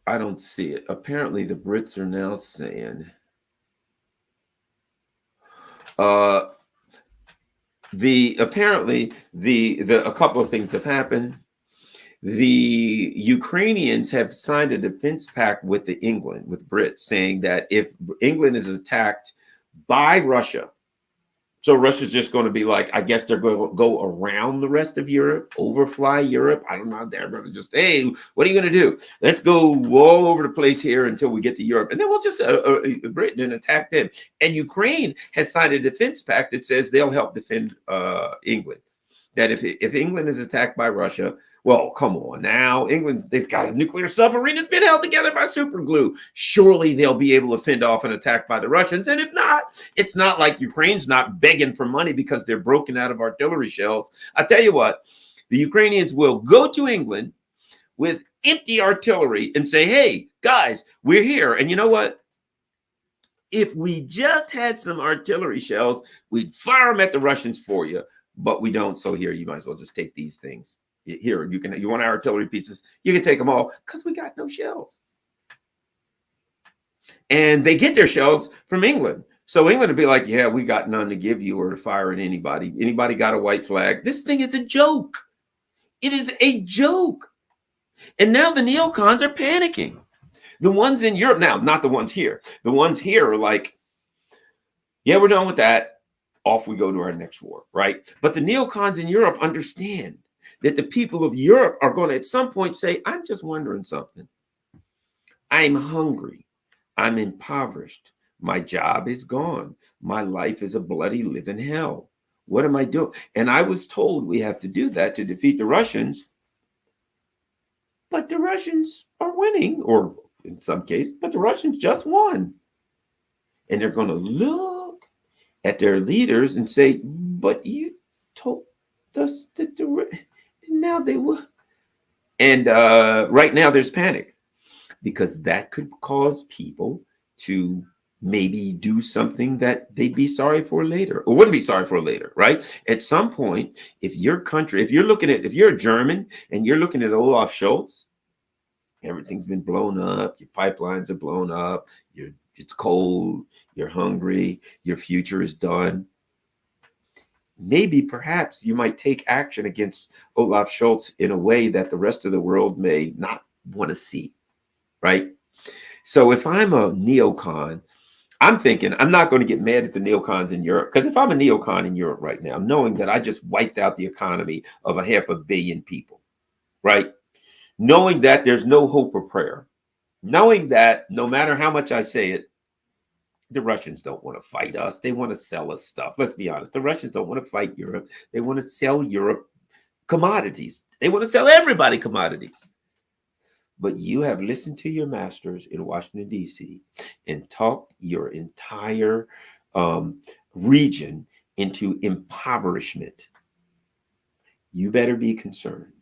I don't see it. Apparently, the Brits are now saying a couple of things have happened. The Ukrainians have signed a defense pact with with Brits, saying that if England is attacked by Russia, so Russia's just going to be like, I guess they're going to go around the rest of Europe, overfly Europe. I don't know. They're going to just, hey, what are you going to do? Let's go all over the place here until we get to Europe. And then we'll just Britain and attack them. And Ukraine has signed a defense pact that says they'll help defend England. That if England is attacked by Russia, well, come on now. England, they've got a nuclear submarine that's been held together by super glue. Surely they'll be able to fend off an attack by the Russians. And if not, it's not like Ukraine's not begging for money because they're broken out of artillery shells. I tell you what, the Ukrainians will go to England with empty artillery and say, hey, guys, we're here. And you know what? If we just had some artillery shells, we'd fire them at the Russians for you. But we don't. So here, you might as well just take these things. Here, you want our artillery pieces, you can take them all because we got no shells. And they get their shells from England. So England would be like, yeah, we got none to give you or to fire at anybody. Anybody got a white flag? This thing is a joke. It is a joke. And now the neocons are panicking. The ones in Europe, now, not the ones here. The ones here are like, yeah, we're done with that. Off we go to our next war, right? But the neocons in Europe understand that the people of Europe are going to at some point say, I'm just wondering something. I'm hungry. I'm impoverished. My job is gone. My life is a bloody living hell. What am I doing? And I was told we have to do that to defeat the Russians. But the Russians are winning, or in some case, but the Russians just won. And they're going to look at their leaders and say, but you told us that now they will. And right now there's panic because that could cause people to maybe do something that they'd be sorry for later or wouldn't be sorry for later, right? At some point, if you're a German and you're looking at Olaf Scholz, everything's been blown up, your pipelines are blown up, it's cold, you're hungry, your future is done. Maybe perhaps you might take action against Olaf Scholz in a way that the rest of the world may not want to see, right? So if I'm a neocon, I'm thinking I'm not going to get mad at the neocons in Europe, because if I'm a neocon in Europe right now, knowing that I just wiped out the economy of 500 million people, right? Knowing that there's no hope or prayer, knowing that no matter how much I say it, the Russians don't want to fight us. They want to sell us stuff. Let's be honest. The Russians don't want to fight Europe. They want to sell Europe commodities. They want to sell everybody commodities. But you have listened to your masters in Washington, D.C. and talked your entire region into impoverishment. You better be concerned,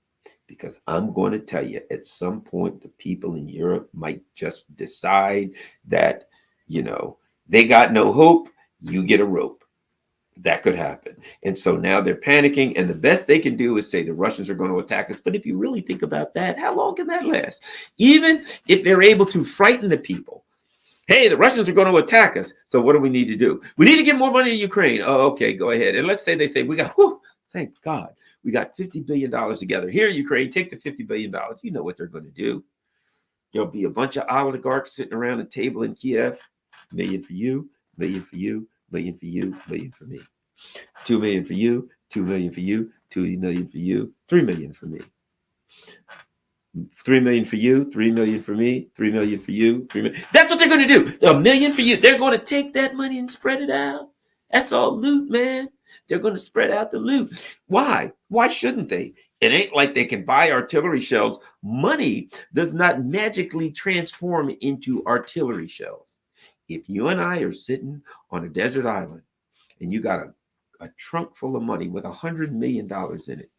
because I'm going to tell you at some point the people in Europe might just decide that, they got no hope, you get a rope. That could happen. And so now they're panicking, and the best they can do is say the Russians are going to attack us. But if you really think about that, how long can that last? Even if they're able to frighten the people, hey, the Russians are going to attack us. So what do we need to do? We need to give more money to Ukraine. Oh, okay, go ahead. And let's say they say we got Thank God. We got $50 billion together. Here, Ukraine, take the $50 billion. You know what they're going to do. There'll be a bunch of oligarchs sitting around a table in Kiev. $1 million for you, $1 million for you, $1 million for you, $1 million for me. $2 million for you, $2 million for you, $2 million for you, $3 million for me. 3 million for you, 3 million for me, 3 million for you, 3 million. That's what they're going to do. $1 million for you. They're going to take that money and spread it out. That's all loot, man. They're going to spread out the loot. Why? Why shouldn't they? It ain't like they can buy artillery shells. Money does not magically transform into artillery shells. If you and I are sitting on a desert island and you got a trunk full of money with $100 million in it,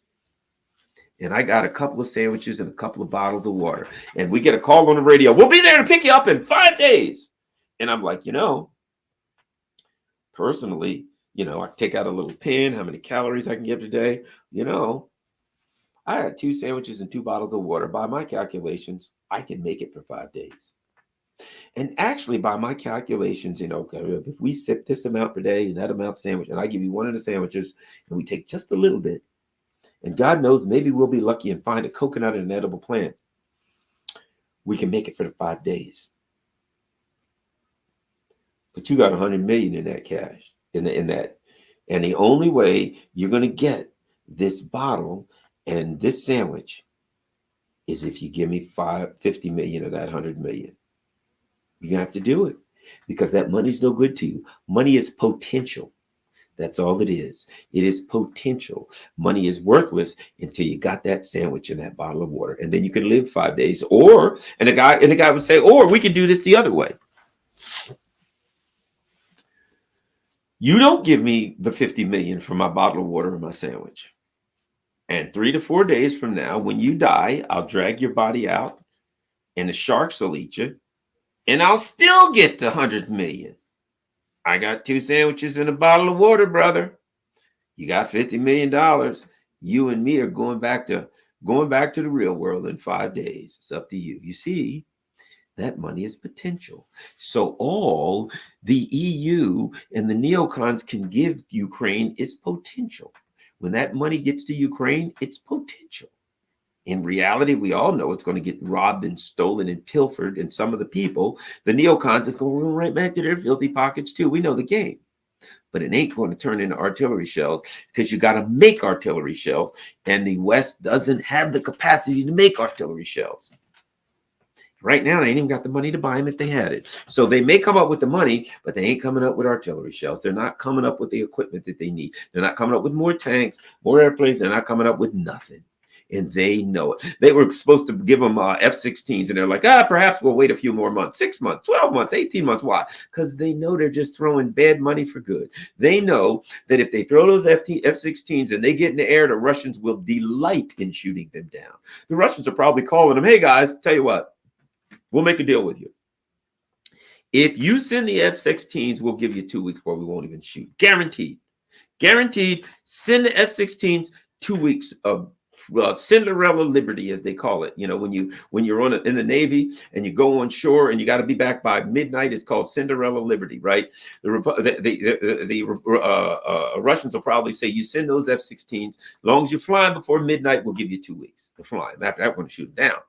and I got a couple of sandwiches and a couple of bottles of water, and we get a call on the radio, we'll be there to pick you up in 5 days. And I'm like, personally, I take out a little pen, how many calories I can get today. I had 2 sandwiches and 2 bottles of water. By my calculations, I can make it for 5 days. And actually, by my calculations, if we sip this amount per day and that amount of sandwich, and I give you one of the sandwiches, and we take just a little bit, and God knows, maybe we'll be lucky and find a coconut and an edible plant, we can make it for the 5 days. But you got 100 million in that cash, in that. And the only way you're going to get this bottle and this sandwich is if you give me 50 million of that 100 million. You're going to have to do it because that money's no good to you. Money is potential. That's all it is. It is potential. Money is worthless until you got that sandwich and that bottle of water. And then you can live 5 days. And the guy would say, or we can do this the other way. You don't give me the 50 million for my bottle of water and my sandwich. And 3 to 4 days from now, when you die, I'll drag your body out and the sharks will eat you. And I'll still get the 100 million. I got 2 sandwiches and a bottle of water, brother. You got $50 million. You and me are going back to the real world in 5 days. It's up to you. You see, that money is potential. So all the EU and the neocons can give Ukraine is potential. When that money gets to Ukraine, it's potential. In reality, we all know it's going to get robbed and stolen and pilfered. And some of the people, the neocons, is going to run right back to their filthy pockets too. We know the game. But it ain't going to turn into artillery shells because you got to make artillery shells. And the West doesn't have the capacity to make artillery shells. Right now, they ain't even got the money to buy them if they had it. So they may come up with the money, but they ain't coming up with artillery shells. They're not coming up with the equipment that they need. They're not coming up with more tanks, more airplanes. They're not coming up with nothing. And they know it. They were supposed to give them F-16s, and they're like, perhaps we'll wait a few more months, 6 months, 12 months, 18 months. Why? Because they know they're just throwing bad money for good. They know that if they throw those F-16s and they get in the air, the Russians will delight in shooting them down. The Russians are probably calling them, hey, guys, tell you what, we'll make a deal with you. If you send the F-16s, we'll give you 2 weeks where we won't even shoot. Guaranteed. Guaranteed. Send the F-16s 2 weeks of Cinderella Liberty, as they call it. When you're in the Navy and you go on shore and you got to be back by midnight, it's called Cinderella Liberty, right? The Russians will probably say, you send those F-16s, as long as you fly before midnight, we'll give you 2 weeks to fly. After that, we're going to shoot them down.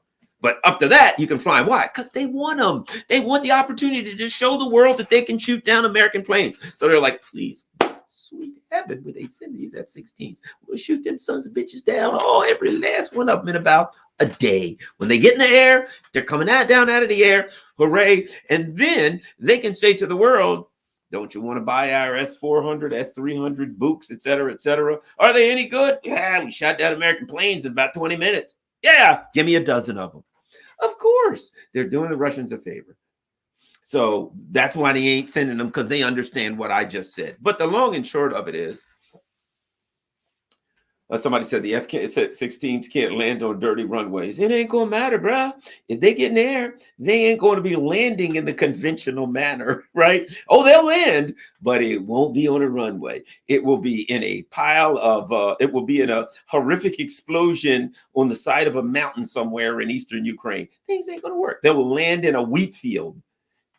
But up to that, you can fly. Why? Because they want them. They want the opportunity to show the world that they can shoot down American planes. So they're like, please, sweet heaven, when they send these F-16s, we'll shoot them sons of bitches down, every last one of them in about a day. When they get in the air, they're coming down out of the air, hooray. And then they can say to the world, don't you want to buy our S-400, S-300, Books, et cetera, et cetera? Are they any good? Yeah, we shot down American planes in about 20 minutes. Yeah, give me a dozen of them. Of course, they're doing the Russians a favor. So that's why they ain't sending them, because they understand what I just said. But the long and short of it is, somebody said the F-16s can't land on dirty runways. It ain't going to matter, bro. If they get in the air, they ain't going to be landing in the conventional manner, right? They'll land, but it won't be on a runway. It will be in a pile of, it will be in a horrific explosion on the side of a mountain somewhere in eastern Ukraine. Things ain't going to work. They will land in a wheat field,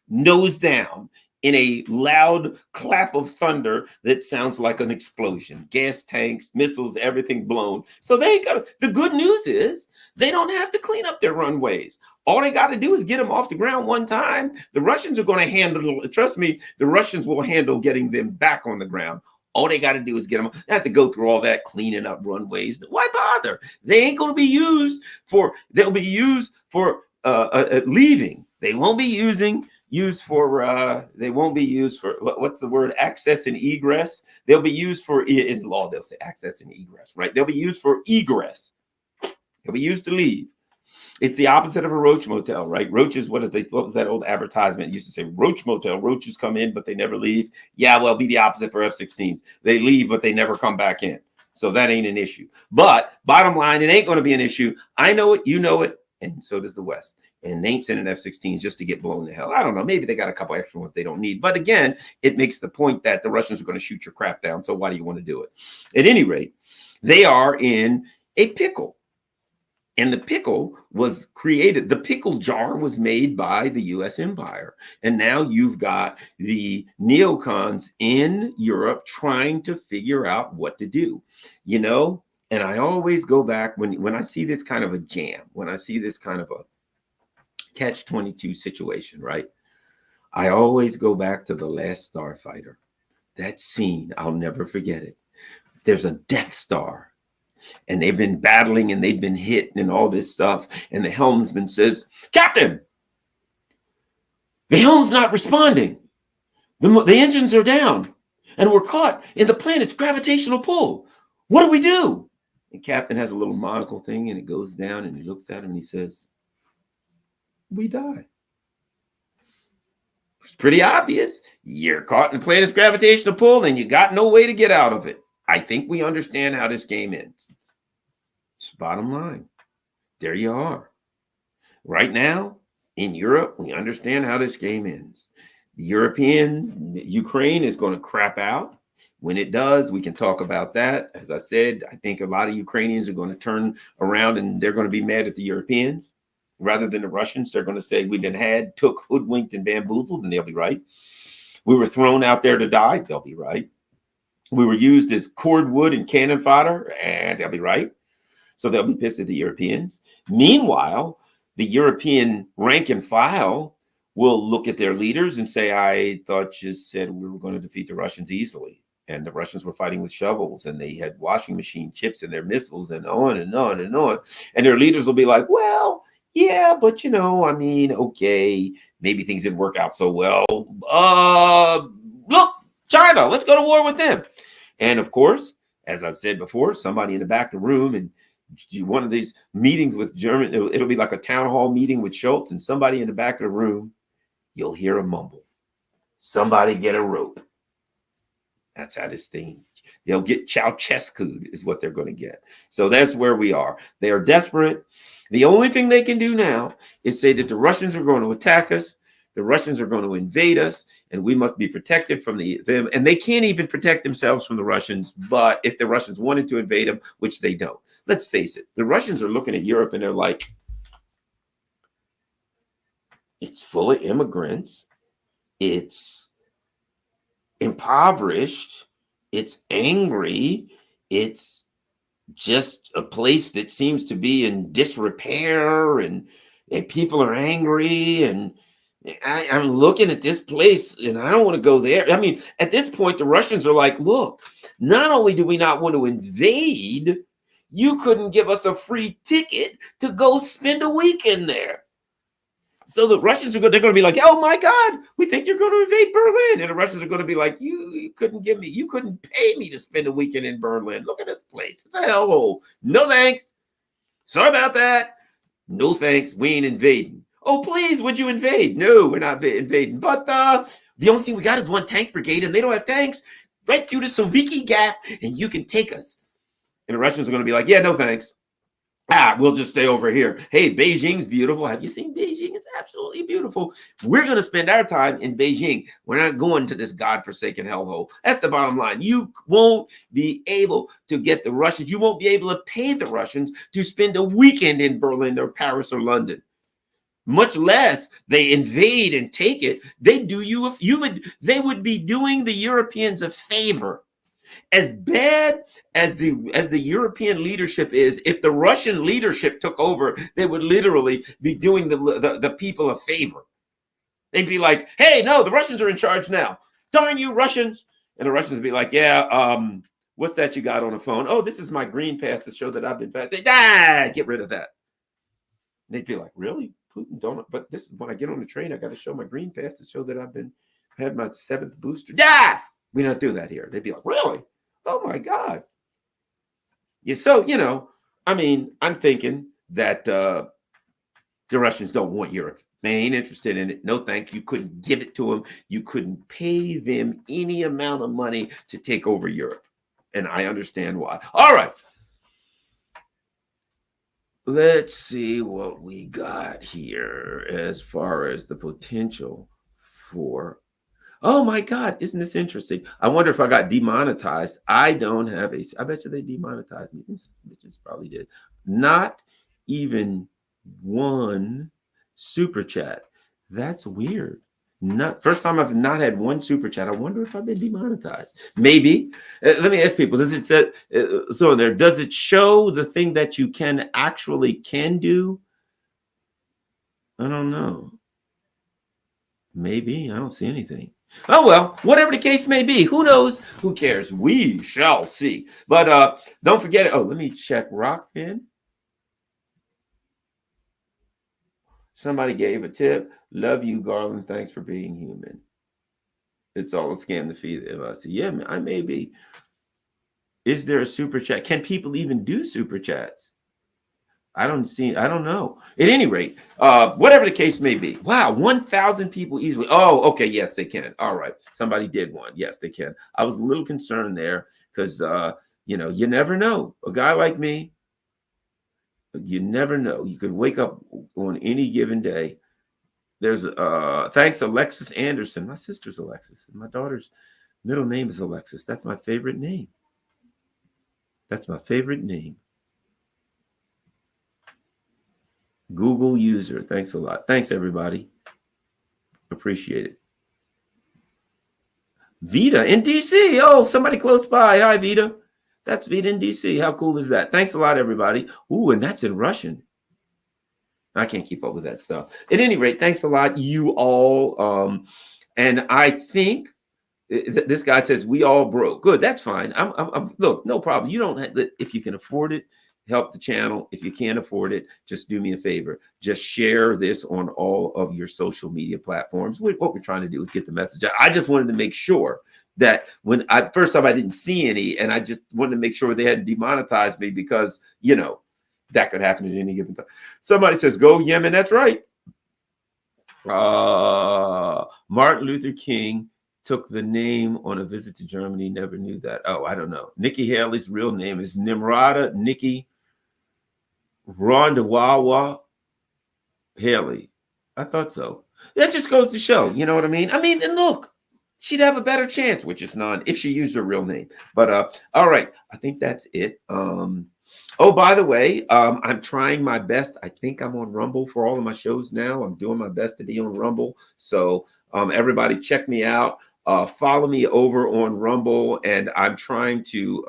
nose down, in a loud clap of thunder that sounds like an explosion. Gas tanks, missiles, everything blown. So they ain't got. The good news is they don't have to clean up their runways. All they got to do is get them off the ground one time. The Russians are going to handle. Trust me, the Russians will handle getting them back on the ground. All they got to do is get them. They have to go through all that cleaning up runways. Why bother? They ain't going to be used for. They'll be used for leaving. They won't be used for they won't be used for what's the word, access and egress. They'll be used for, in law they'll say access and egress, right? They'll be used for egress. They'll be used to leave. It's the opposite of a roach motel, right? Roaches, what was that old advertisement? It used to say roach motel. Roaches come in, but they never leave. Yeah, well, it'll be the opposite for F-16s. They leave, but they never come back in. So that ain't an issue. But bottom line, it ain't going to be an issue. I know it, you know it, and so does the West. And they ain't sending F-16s just to get blown to hell. I don't know. Maybe they got a couple extra ones they don't need. But again, it makes the point that the Russians are going to shoot your crap down. So why do you want to do it? At any rate, they are in a pickle. And the pickle was created. The pickle jar was made by the U.S. Empire. And now you've got the neocons in Europe trying to figure out what to do. You know, and I always go back when I see this kind of a jam, when I see this kind of a catch-22 situation, right? I always go back to The Last Starfighter. That scene, I'll never forget it. There's a Death Star. And they've been battling and they've been hit and all this stuff. And the helmsman says, Captain, the helm's not responding. The engines are down and we're caught in the planet's gravitational pull. What do we do? And Captain has a little monocle thing and it goes down and he looks at him and he says, we die. It's pretty obvious. You're caught in the planet's gravitational pull and you got no way to get out of it. I think we understand how this game ends. It's bottom line. There you are. Right now, in Europe, we understand how this game ends. The Europeans, Ukraine is going to crap out. When it does, we can talk about that. As I said, I think a lot of Ukrainians are going to turn around and they're going to be mad at the Europeans. Rather than the Russians, they're going to say we've been took, hoodwinked, and bamboozled, and they'll be right. We were thrown out there to die. They'll be right. We were used as cordwood and cannon fodder, and they'll be right. So they'll be pissed at the Europeans. Meanwhile, the European rank and file will look at their leaders and say, I thought you said we were going to defeat the Russians easily. And the Russians were fighting with shovels, and they had washing machine chips in their missiles, and on and on and on. And their leaders will be like, well, yeah, but you know, I mean, okay, maybe things didn't work out so well. Look, China, let's go to war with them. And of course, as I've said before, somebody in the back of the room, and one of these meetings with German, it'll be like a town hall meeting with Schultz, and somebody in the back of the room, you'll hear a mumble. Somebody get a rope. That's how this thing, they'll get Ceausescu'd is what they're going to get. So that's where we are. They are desperate. The only thing they can do now is say that the Russians are going to attack us. The Russians are going to invade us, and we must be protected from them. And they can't even protect themselves from the Russians. But if the Russians wanted to invade them, which they don't, let's face it, the Russians are looking at Europe and they're like, it's full of immigrants. It's impoverished. It's angry. It's just a place that seems to be in disrepair, and people are angry, and I'm looking at this place and I don't want to go there. I mean, at this point, the Russians are like, look, not only do we not want to invade, you couldn't give us a free ticket to go spend a weekend there. So the Russians are they're going to be like, oh my God, we think you're going to invade Berlin. And the Russians are going to be like, you couldn't pay me to spend a weekend in Berlin. Look at this place. It's a hellhole. No thanks. Sorry about that. No thanks. We ain't invading. Oh, please, would you invade? No, we're not invading. But the only thing we got is one tank brigade, and they don't have tanks. Right through the Saviki Gap, and you can take us. And the Russians are going to be like, yeah, no thanks. We'll just stay over here. Hey, Beijing's beautiful. Have you seen Beijing? It's absolutely beautiful. We're going to spend our time in Beijing. We're not going to this godforsaken hellhole. That's the bottom line. You won't be able to get the Russians. You won't be able to pay the Russians to spend a weekend in Berlin or Paris or London. much less they invade and take it. They do you if you would they would be doing the Europeans a favor. As bad as the European leadership is, if the Russian leadership took over, they would literally be doing the people a favor. They'd be like, hey, no, the Russians are in charge now. Darn you, Russians. And the Russians would be like, yeah, what's that you got on the phone? Oh, this is my green pass to show that I've been passed. Get rid of that. And they'd be like, really? Putin don't, but this is when I get on the train, I got to show my green pass to show that I've had my 7th booster. We don't do that here. They'd be like, really? Oh my God. Yeah, so, I mean, I'm thinking that the Russians don't want Europe. They ain't interested in it. No, thank you. Couldn't give it to them. You couldn't pay them any amount of money to take over Europe. And I understand why. All right. Let's see what we got here as far as the potential for. Oh my God, isn't this interesting? I wonder if I got demonetized. I don't have I bet you they demonetized me. Bitches probably did. Not even one super chat. That's weird. Not first time I've not had one super chat. I wonder if I've been demonetized. Maybe. Let me ask people. Does it say so there? Does it show the thing that you can do? I don't know. Maybe I don't see anything. Oh well, whatever the case may be. Who knows? Who cares? We shall see. But don't forget it. Oh, let me check Rockfin. Somebody gave a tip. Love you, Garland. Thanks for being human. It's all a scam to feed them. I say, yeah, man, I may be. Is there a super chat? Can people even do super chats? I don't know. At any rate, whatever the case may be. Wow, 1,000 people easily. Oh, okay. Yes, they can. All right. Somebody did one. Yes, they can. I was a little concerned there because, you never know. A guy like me, you never know. You could wake up on any given day. There's thanks, Alexis Anderson. My sister's Alexis. And my daughter's middle name is Alexis. That's my favorite name. Google user. Thanks a lot. Thanks, everybody. Appreciate it. Vita in DC. Oh, somebody close by. Hi, Vita. That's Vita in DC. How cool is that? Thanks a lot, everybody. Ooh, and that's in Russian. I can't keep up with that stuff. At any rate, thanks a lot, you all. And I think this guy says we all broke. Good. That's fine. I'm look, no problem. You don't have, if you can afford it, help the channel. If you can't afford it, just do me a favor. Just share this on all of your social media platforms. What we're trying to do is get the message out. I just wanted to make sure that when first time I didn't see any, and I just wanted to make sure they hadn't demonetized me because, that could happen at any given time. Somebody says, go Yemen. That's right. Martin Luther King took the name on a visit to Germany. Never knew that. Oh, I don't know. Nikki Haley's real name is Nimrata Nikki Rondawawa Haley. I thought so. That just goes to show, you know what I mean? And look, she'd have a better chance, which is none, if she used her real name. But all right, I think that's it. Oh, by the way, I'm trying my best. I think I'm on Rumble for all of my shows now. I'm doing my best to be on Rumble. So everybody check me out. Follow me over on Rumble, and I'm trying to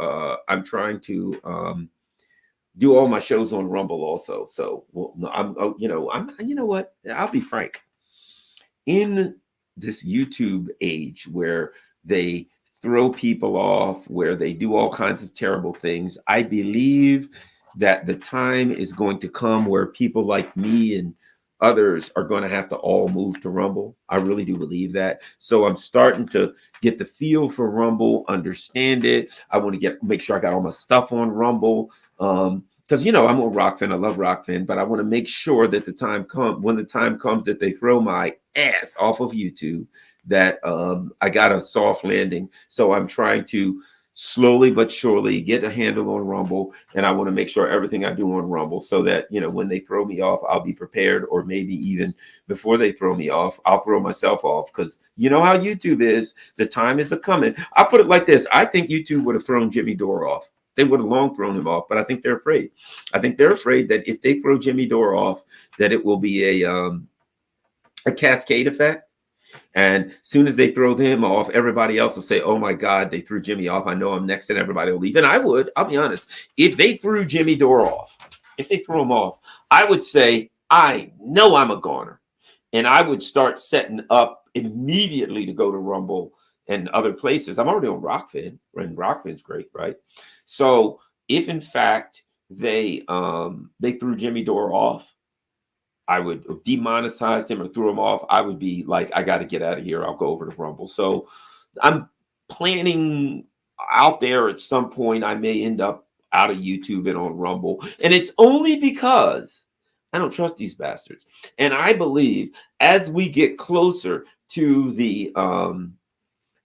do all my shows on Rumble also. So you know what? I'll be frank. In this YouTube age where they throw people off, where they do all kinds of terrible things, I believe that the time is going to come where people like me and others are going to have to all move to Rumble. I really do believe that. So I'm starting to get the feel for Rumble, understand it. I want to make sure I got all my stuff on Rumble. Because I'm a Rockfin. I love Rockfin, but I want to make sure that when the time comes that they throw my ass off of YouTube, that I got a soft landing. So I'm trying to slowly but surely get a handle on Rumble, and I want to make sure everything I do on Rumble so that when they throw me off, I'll be prepared, or maybe even before they throw me off, I'll throw myself off, because you know how YouTube is. The time is coming. I'll put it like this. I think YouTube would have thrown Jimmy Dore off. They would have long thrown him off, but I think they're afraid. I think they're afraid that if they throw Jimmy Dore off, that it will be a cascade effect. And as soon as they throw him off, everybody else will say, oh my God, they threw Jimmy off. I know I'm next, and everybody will leave. And I'll be honest, if they threw Jimmy Dore off, if they threw him off, I would say, I know I'm a goner. And I would start setting up immediately to go to Rumble and other places. I'm already on Rockfin, and Rockfin's great, right? So if in fact they threw Jimmy Dore off, I would demonetize him or threw him off. I would be like, I got to get out of here. I'll go over to Rumble. So I'm planning out there at some point. I may end up out of YouTube and on Rumble. And it's only because I don't trust these bastards. And I believe as we get closer to the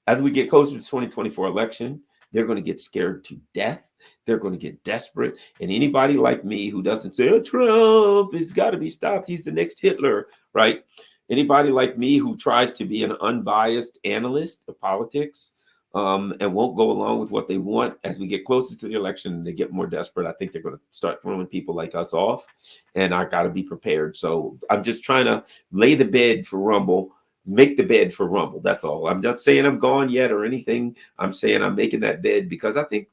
2024 election, they're going to get scared to death. They're going to get desperate. And anybody like me who doesn't say, oh, Trump has got to be stopped, he's the next Hitler, right? Anybody like me who tries to be an unbiased analyst of politics and won't go along with what they want, as we get closer to the election and they get more desperate, I think they're going to start throwing people like us off. And I got to be prepared. So I'm just trying to lay the bed for Rumble. Make the bed for Rumble. That's all. I'm not saying I'm gone yet or anything. I'm saying I'm making that bed because I think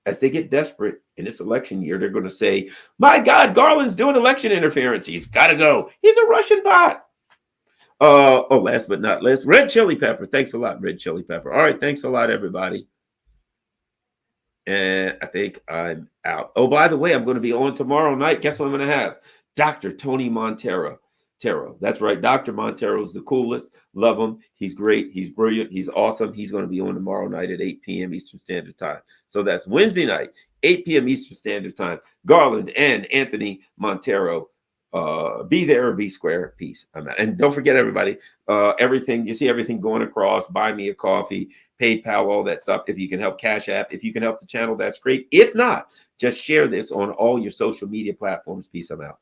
as they get desperate in this election year, they're going to say, my God, Garland's doing election interference. He's got to go. He's a Russian bot. Last but not least, Red Chili Pepper. Thanks a lot, Red Chili Pepper. All right. Thanks a lot, everybody. And I think I'm out. Oh, by the way, I'm going to be on tomorrow night. Guess what I'm going to have? Dr. Tony Montero. That's right. Dr. Montero is the coolest. Love him. He's great. He's brilliant. He's awesome. He's going to be on tomorrow night at 8 p.m. Eastern Standard Time. So that's Wednesday night, 8 p.m. Eastern Standard Time. Garland and Anthony Montero. Be there or be square. Peace. I'm out. And don't forget, everybody, everything, you see everything going across. Buy me a coffee, PayPal, all that stuff. If you can help, Cash App. If you can help the channel, that's great. If not, just share this on all your social media platforms. Peace. I'm out.